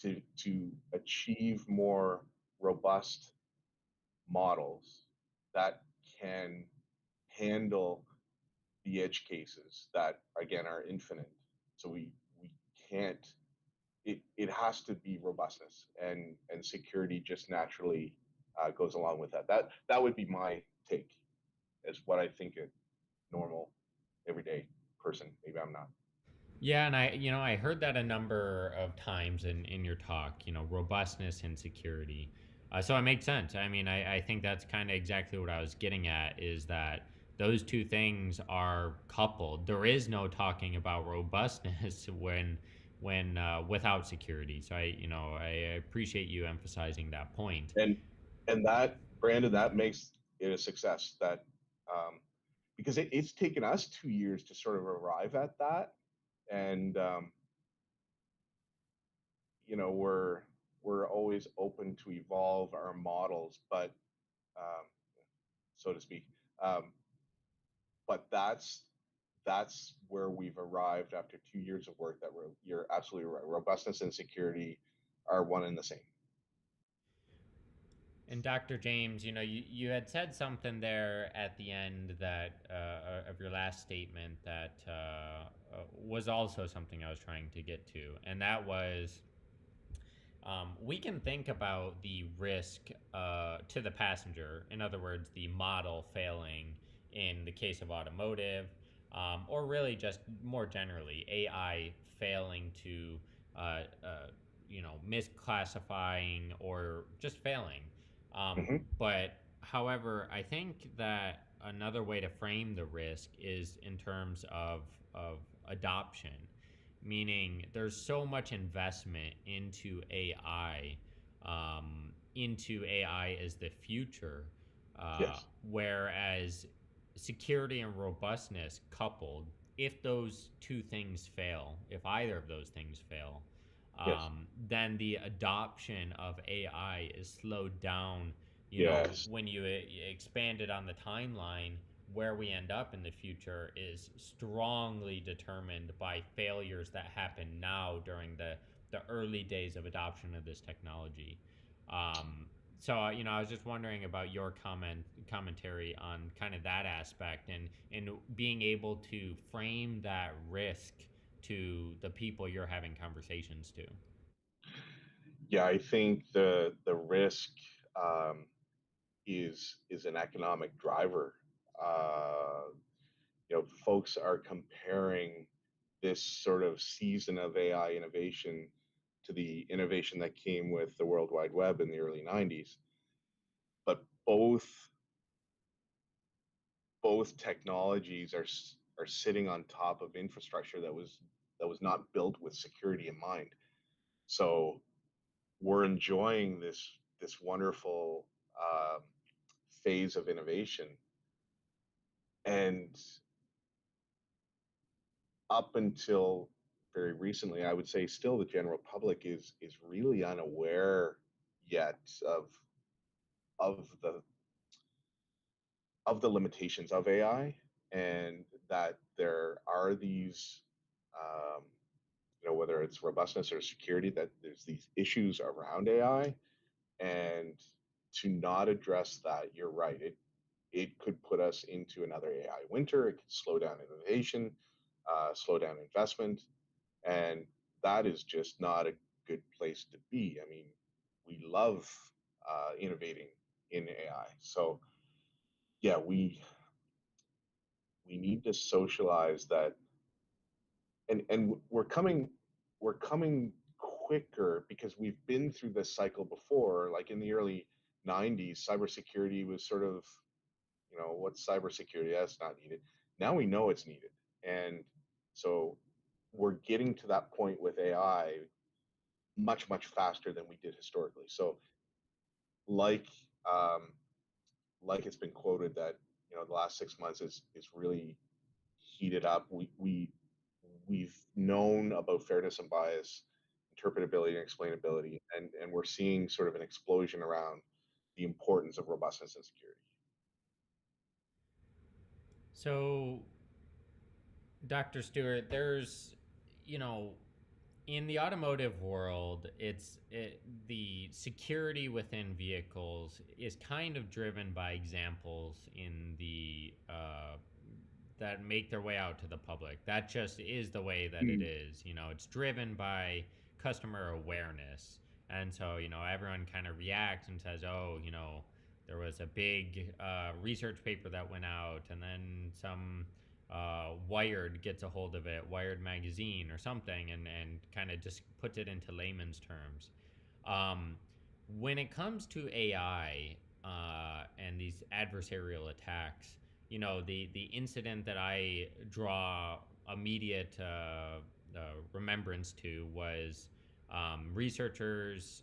to achieve more robust models that can handle the edge cases that, again, are infinite. So we can't. It has to be robustness, and security just naturally goes along with that. That would be my take, as what I think a normal, everyday person. Maybe I'm not. Yeah, and I heard that a number of times in your talk, robustness and security. So it makes sense. I mean, I think that's kind of exactly what I was getting at, is that those two things are coupled. There is no talking about robustness when without security. So I appreciate you emphasizing that point. And that, Brandon, that makes it a success. That, because it's taken us 2 years to sort of arrive at that, and we're always open to evolve our models, but, um, so to speak. Um, but that's where we've arrived after 2 years of work. That you're absolutely right. Robustness and security are one and the same. And Dr. James, you had said something there at the end that of your last statement that was also something I was trying to get to, and that was, we can think about the risk to the passenger. In other words, the model failing in the case of automotive, or really just more generally, AI failing to, misclassifying or just failing. Hmm. But however, I think that another way to frame the risk is in terms of adoption, meaning there's so much investment into AI as the future, Yes. whereas security and robustness coupled, if those two things fail, if either of those things fail, Yes. then the adoption of AI is slowed down. Yes. When you expand it on the timeline, where we end up in the future is strongly determined by failures that happen now during the early days of adoption of this technology. So I was just wondering about your commentary on kind of that aspect, and being able to frame that risk to the people you're having conversations to. Yeah, I think the risk, um, is an economic driver. Uh, Folks are comparing this sort of season of AI innovation to the innovation that came with the World Wide Web in the early 90s. But both technologies are sitting on top of infrastructure that was not built with security in mind. So we're enjoying this wonderful, phase of innovation. And up until very recently, I would say still the general public is really unaware yet of the of the limitations of AI, and that there are these, um, whether it's robustness or security, that there's these issues around AI, and to not address that, you're right. It could put us into another AI winter. It could slow down innovation, slow down investment, and that is just not a good place to be. I mean, we love innovating in AI, so yeah, we need to socialize that, and we're coming quicker because we've been through this cycle before. Like in the early 90s, cybersecurity was sort of, what's cybersecurity? That's not needed. Now we know it's needed, and so we're getting to that point with AI much faster than we did historically. So like um, like it's been quoted that, the last 6 months is really heated up. We've known about fairness and bias, interpretability and explainability, and we're seeing sort of an explosion around the importance of robustness and security. So, Dr. Stewart, there's, you know, in the automotive world, the security within vehicles is kind of driven by examples in the that make their way out to the public. That just is the way that it Mm. is. It's driven by customer awareness, and so everyone kind of reacts and says, "Oh, there was a big research paper that went out, and then some." Wired gets a hold of it, Wired magazine or something, and kind of just puts it into layman's terms. Um, when it comes to AI and these adversarial attacks, the incident that I draw immediate remembrance to was researchers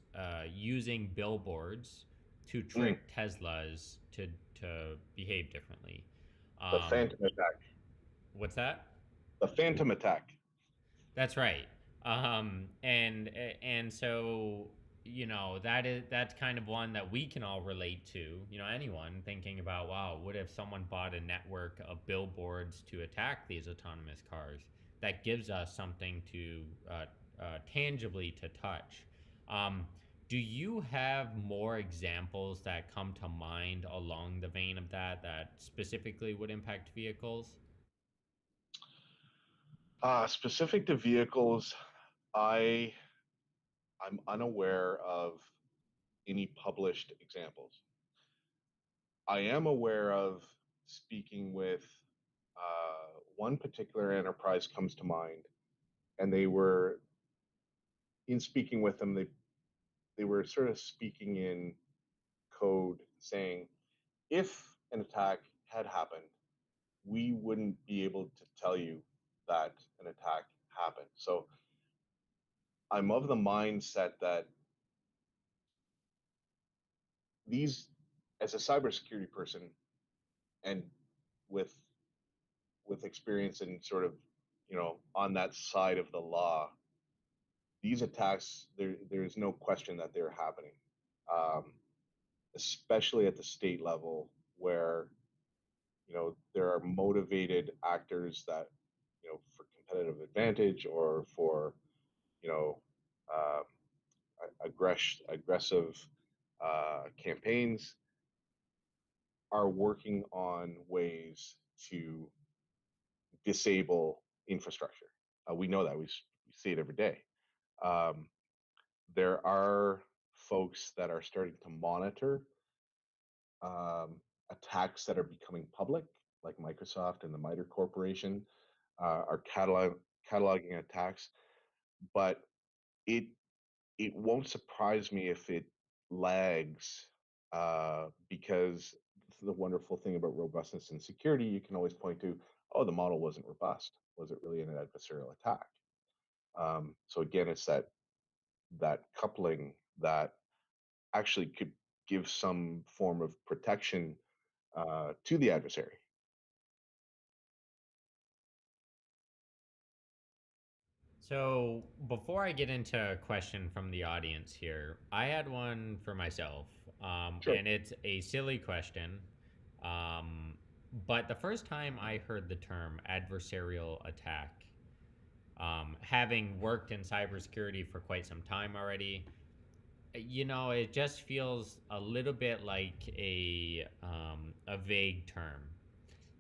using billboards to Mm. trick Teslas to behave differently. The Um, phantom attack. what's that? The phantom attack. That's right. And so that's kind of one that we can all relate to. Anyone thinking about, wow, what if someone bought a network of billboards to attack these autonomous cars? That gives us something to tangibly to touch. Um, do you have more examples that come to mind along the vein of that specifically would impact vehicles? Specific to vehicles, I I'm unaware of any published examples. I am aware of speaking with one particular enterprise comes to mind, and they were in speaking with them. They were sort of speaking in code, saying if an attack had happened, we wouldn't be able to tell you that an attack happened. So I'm of the mindset that these, as a cybersecurity person, and with experience and sort of, on that side of the law, these attacks, there's no question that they're happening, um, especially at the state level, where there are motivated actors that, for competitive advantage or for, you know um, aggressive campaigns, are working on ways to disable infrastructure. We know that, we see it every day. Um, there are folks that are starting to monitor attacks that are becoming public, like Microsoft and the MITRE Corporation are cataloging attacks. But it it won't surprise me if it lags, because the wonderful thing about robustness and security, you can always point to, oh, the model wasn't robust. Was it really an adversarial attack? So again, it's that coupling that actually could give some form of protection to the adversary. So before I get into a question from the audience here, I had one for myself, Sure. and it's a silly question. Um, but the first time I heard the term adversarial attack, having worked in cybersecurity for quite some time already, it just feels a little bit like a vague term.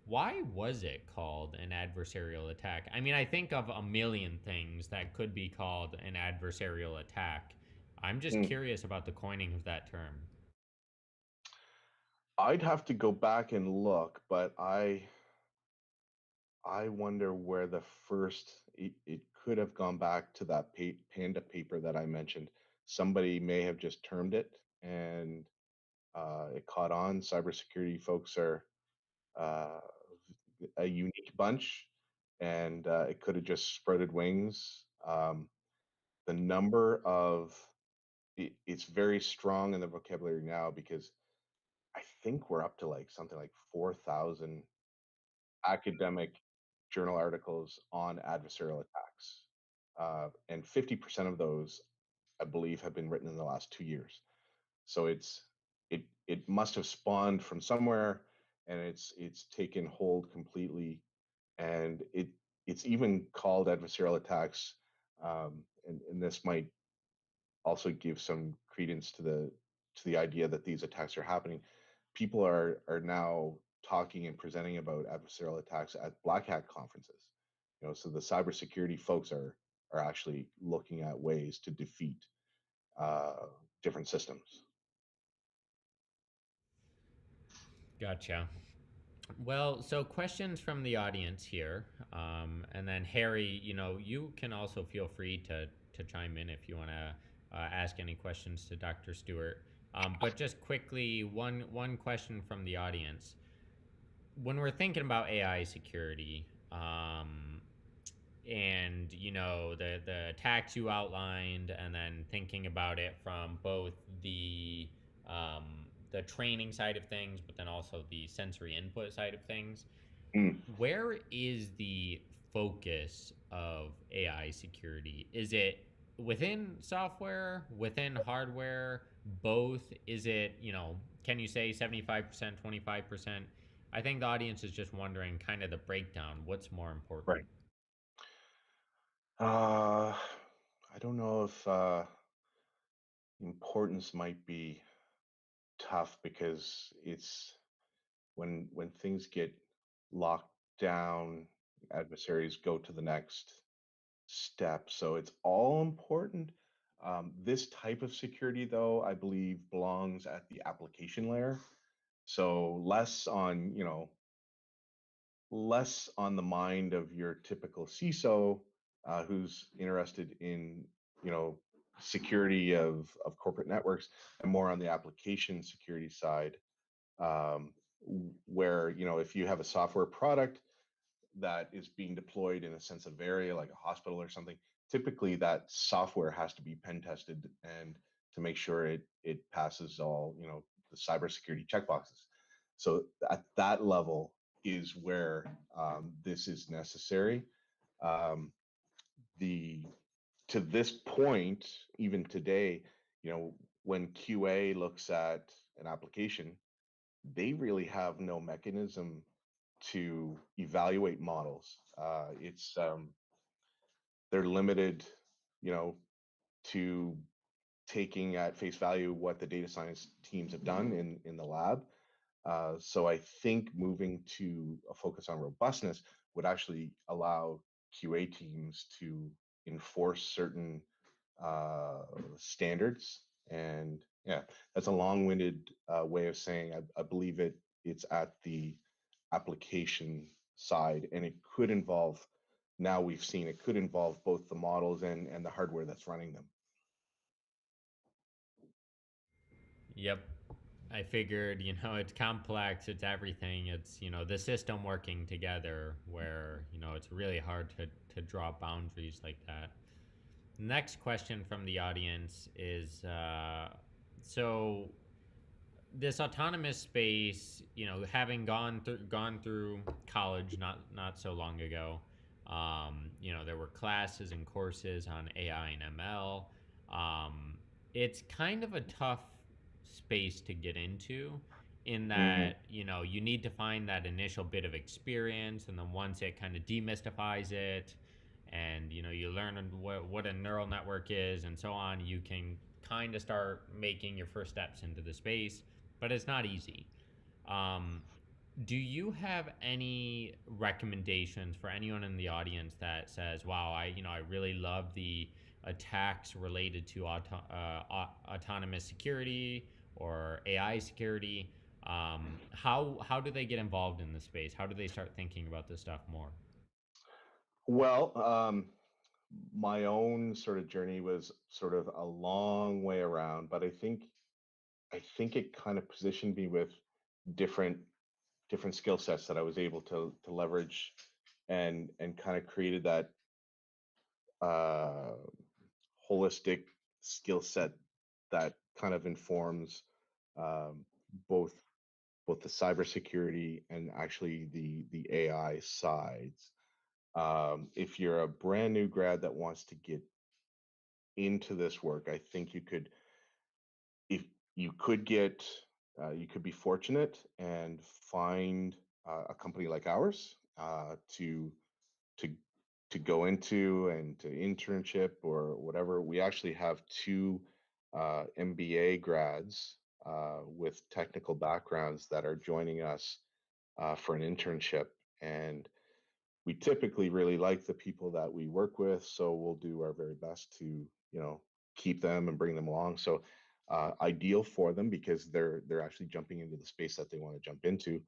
Why was it called an adversarial attack? I mean, I think of a million things that could be called an adversarial attack. I'm just Mm. curious about the coining of that term. I'd have to go back and look, but I wonder where the first it could have gone back to that panda paper that I mentioned. Somebody may have just termed it, and it caught on. Cybersecurity folks are uh, a unique bunch, and it could have just spreaded wings. The number of it's very strong in the vocabulary now because I think we're up to like something like 4,000 academic journal articles on adversarial attacks. And 50% of those, I believe, have been written in the last 2 years. So it must have spawned from somewhere, and it's taken hold completely, and it's even called adversarial attacks. And this might also give some credence to the idea that these attacks are happening. People are now talking and presenting about adversarial attacks at black hat conferences. So the cybersecurity folks are actually looking at ways to defeat uh, different systems. Gotcha. Well, so questions from the audience here, and then Harry, you can also feel free to chime in if you want to ask any questions to Dr. Stewart. But just quickly, one question from the audience: when we're thinking about AI security, and the attacks you outlined, and then thinking about it from both the training side of things, but then also the sensory input side of things, Mm, where is the focus of AI security? Is it within software, within hardware, both? Is it, can you say 75%, 25%? I think the audience is just wondering kind of the breakdown. What's more important? right. Uh, I don't know if importance might be tough because it's when things get locked down, adversaries go to the next step. So it's all important. This type of security, though, I believe belongs at the application layer. So less on the mind of your typical CISO who's interested in, you know, security of corporate networks, and more on the application security side, where, if you have a software product that is being deployed in a sensitive area like a hospital or something, typically that software has to be pen tested and to make sure it passes all, the cybersecurity checkboxes. So at that level is where this is necessary. Um, the To this point, even today, when QA looks at an application, they really have no mechanism to evaluate models. It's They're limited, you know, to taking at face value what the data science teams have done in the lab. So I think moving to a focus on robustness would actually allow QA teams to enforce certain standards. And yeah, that's a long-winded way of saying I believe it's at the application side, and it could involve. Now we've seen it could involve both the models and the hardware that's running them. Yep. I figured, it's complex, it's everything. It's, the system working together where, it's really hard to draw boundaries like that. Next question from the audience is so this autonomous space, having gone through college not so long ago, there were classes and courses on AI and ML. It's kind of a tough space to get into, in Mm, that you need to find that initial bit of experience, and then once it kind of demystifies it, and you learn what a neural network is and so on, you can kind of start making your first steps into the space, but it's not easy. um, do you have any recommendations for anyone in the audience that says, wow, I really love the attacks related to autonomous security or AI security? How do they get involved in the space? How do they start thinking about this stuff more? well, my own sort of journey was sort of a long way around, but I think it kind of positioned me with different different skill sets that I was able to leverage, and kind of created that uh, holistic skill set that kind of informs um, both both the cybersecurity and actually the AI sides. If you're a brand new grad that wants to get into this work, I think if you could get, you could be fortunate and find a company like ours to to go into and to internship or whatever. We actually have two MBA grads with technical backgrounds that are joining us for an internship, and we typically really like the people that we work with, so we'll do our very best to keep them and bring them along. So ideal for them because they're actually jumping into the space that they want to jump into.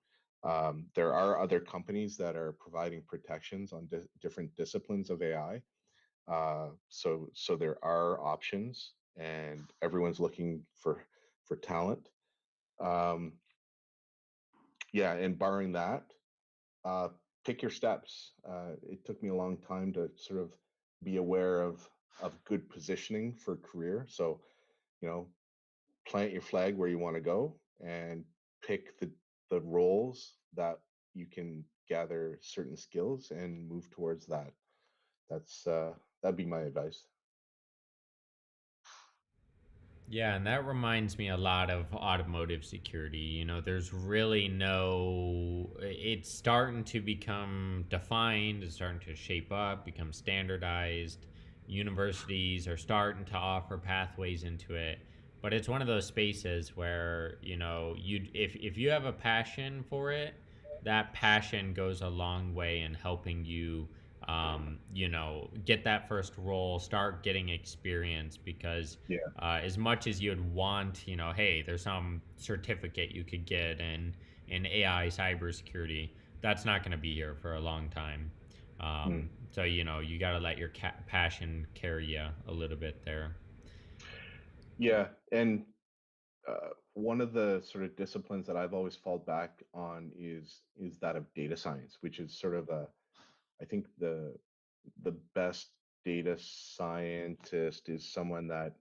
There are other companies that are providing protections on different disciplines of AI. So there are options, and everyone's looking for talent. Um, yeah, and barring that, uh, pick your steps. It took me a long time to sort of be aware of good positioning for career. So, you know, plant your flag where you want to go and pick the roles that you can gather certain skills and move towards that. That'd be my advice. Yeah, and that reminds me a lot of automotive security. There's really it's starting to become defined, it's starting to shape up, become standardized. Universities are starting to offer pathways into it. But it's one of those spaces where, if you have a passion for it, that passion goes a long way in helping you, get that first role, start getting experience, because Yeah. as much as you'd want, hey, there's some certificate you could get in AI cybersecurity, that's not going to be here for a long time. Mm. So you got to let your passion carry you a little bit there. Yeah. And one of the sort of disciplines that I've always falled back on is that of data science, which is sort of I think the best data scientist is someone that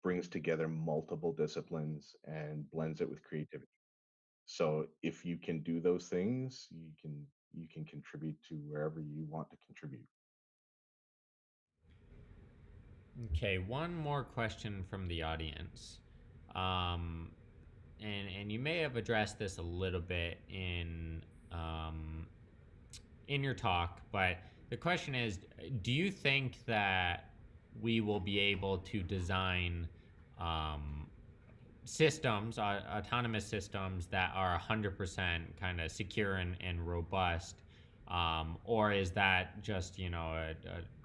brings together multiple disciplines and blends it with creativity. So if you can do those things, you can contribute to wherever you want to contribute. Okay, one more question from the audience. Um, and you may have addressed this a little bit um, in your talk, but the question is, do you think that we will be able to design um, systems, autonomous systems, that are 100% kind of secure and robust? Or is that just,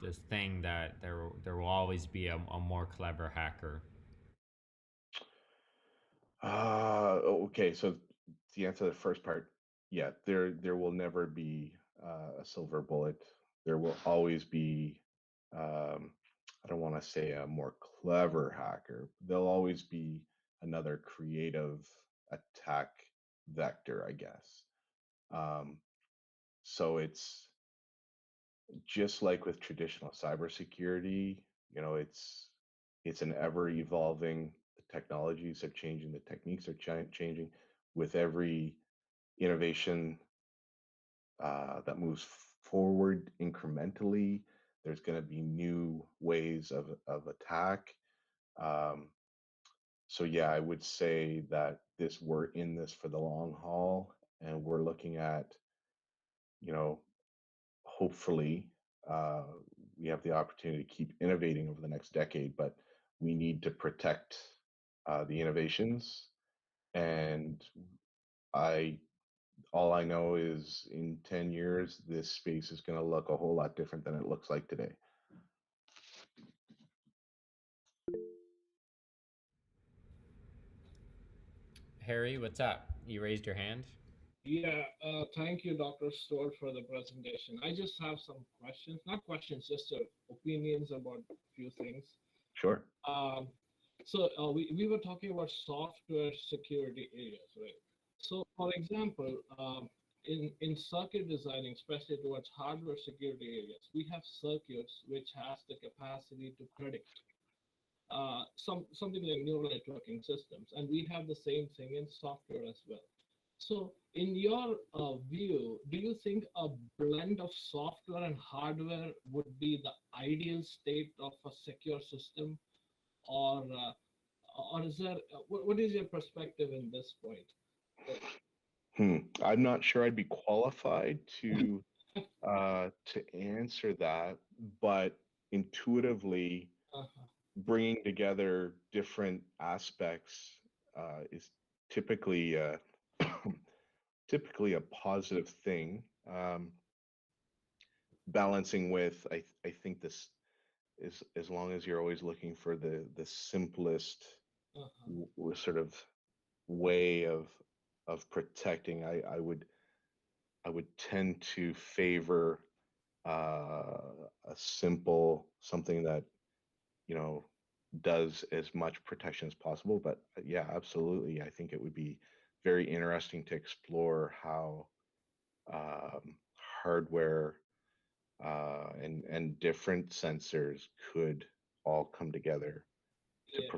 this thing that there will always be a more clever hacker? Okay. So to answer the first part, yeah, there will never be a silver bullet. There will always be, um, I don't want to say a more clever hacker. There'll always be another creative attack vector, I guess. Um, so it's just like with traditional cybersecurity, it's an ever evolving technologies are changing, the techniques are changing. With every innovation that moves forward incrementally, there's going to be new ways of attack. Um, so yeah, I would say that we're in this for the long haul, and we're looking at, you know, hopefully uh, we have the opportunity to keep innovating over the next decade, but we need to protect the innovations. And I all I know is in 10 years, this space is going to look a whole lot different than it looks like today. Harry, what's up? You raised your hand? Yeah, thank you, Dr. Stewart, for the presentation. I just have some questions, not questions, just opinions about a few things. Sure. Um, we were talking about software security areas, right? So, for example, in circuit designing, especially towards hardware security areas, we have circuits which has the capacity to predict something like neural networking systems, and we have the same thing in software as well. So, in your view, do you think a blend of software and hardware would be the ideal state of a secure system, or is there? What is your perspective in this point? I'm not sure I'd be qualified to answer that, but intuitively, Uh-huh. bringing together different aspects is typically typically a positive thing. Balancing with, I think this is, as long as you're always looking for the simplest Uh-huh. sort of way of protecting, I would tend to favor a simple something that, you know, does as much protection as possible. But yeah, absolutely, I think it would be very interesting to explore how um, hardware and different sensors could all come together to Yeah.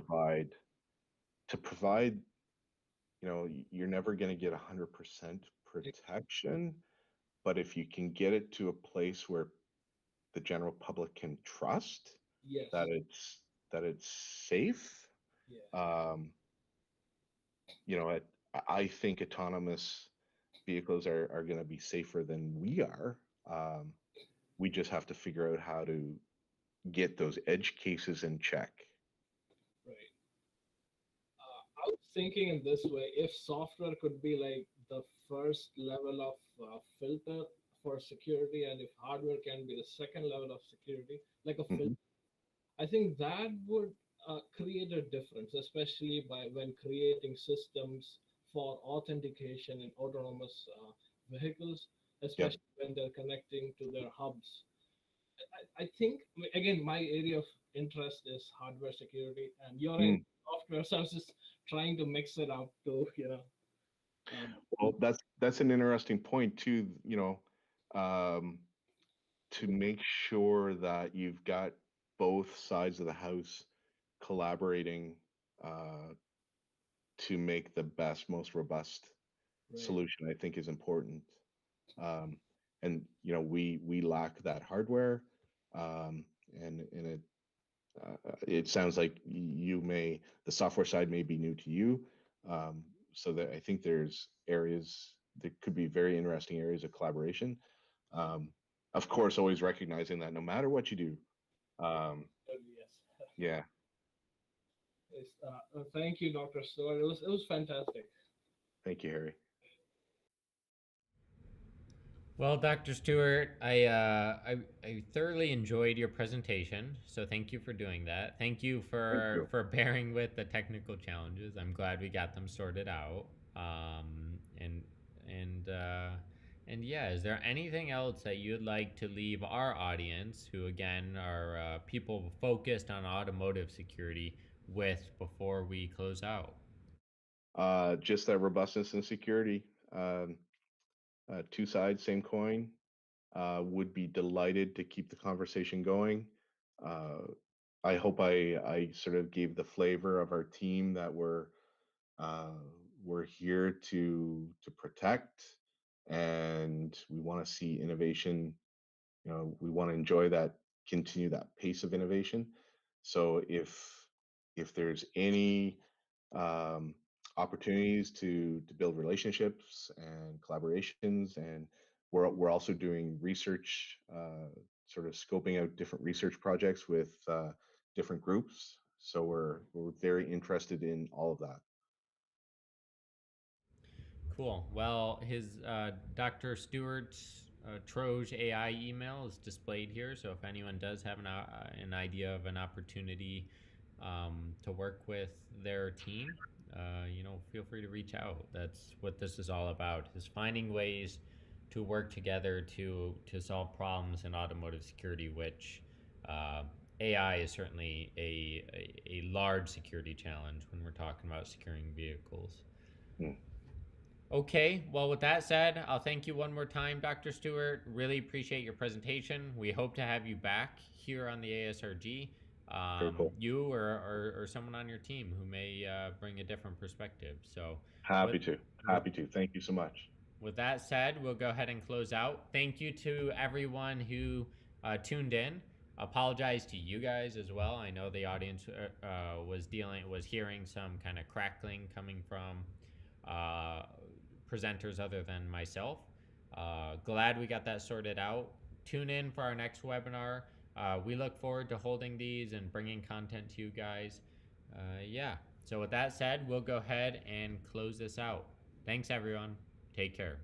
provide, you know, you're never going to get 100% protection, but if you can get it to a place where the general public can trust Yes. that it's safe, Yeah. um, you know, I think autonomous vehicles are going to be safer than we are. Um, we just have to figure out how to get those edge cases in check. Right. I was thinking in this way, if software could be like the first level of filter for security, and if hardware can be the second level of security, like a filter, Mhm. I think that would create a difference, especially by when creating systems for authentication in autonomous vehicles, Yep. especially when they're connecting to their hubs. I think, again, my area of interest is hardware security, and your end Mm. software. So I was just trying to mix it up to, Well, that's an interesting point too. You know, um, to make sure that you've got both sides of the house collaborating uh, to make the best, most robust right, solution, I think is important. Um, and you know, we lack that hardware, um, and it sounds like the software side may be new to you. So that I think there could be very interesting areas of collaboration. Um, of course, always recognizing that no matter what you do, um, yes. yeah, Thank you, Dr. Stewart. It was fantastic. thank you, Harry. Well, Dr. Stewart, I thoroughly enjoyed your presentation. So thank you for doing that. Thank you Thank you. for bearing with the technical challenges. I'm glad we got them sorted out. And and yeah, is there anything else that you'd like to leave our audience, who again are people focused on automotive security, with before we close out? Just that robustness and security, two sides, same coin. Would be delighted to keep the conversation going. Uh, I hope I sort of gave the flavor of our team that uh, we're here to protect, and we want to see innovation. We want to enjoy that, continue that pace of innovation. So if there's any um, opportunities to build relationships and collaborations, and we're also doing research, sort of scoping out different research projects with different groups. So we're very interested in all of that. Cool. Well, his Dr. Stewart's Trojan AI email is displayed here. So if anyone does have an idea of an opportunity to work with their team, feel free to reach out. That's what this is all about: is finding ways to work together to solve problems in automotive security, which uh, AI is certainly a large security challenge when we're talking about securing vehicles. Mm, Okay, well, with that said, I'll thank you one more time, Dr. Stewart. Really appreciate your presentation. We hope to have you back here on the ASRG. very cool. You or someone on your team who may bring a different perspective. So, with, Happy to. with Happy to. Thank you so much. with that said, we'll go ahead and close out. Thank you to everyone who tuned in. Apologize to you guys as well. I know the audience was hearing some kind of crackling coming from uh, presenters other than myself. Glad we got that sorted out. Tune in for our next webinar. We look forward to holding these and bringing content to you guys. Yeah. So with that said, we'll go ahead and close this out. Thanks, everyone. Take care.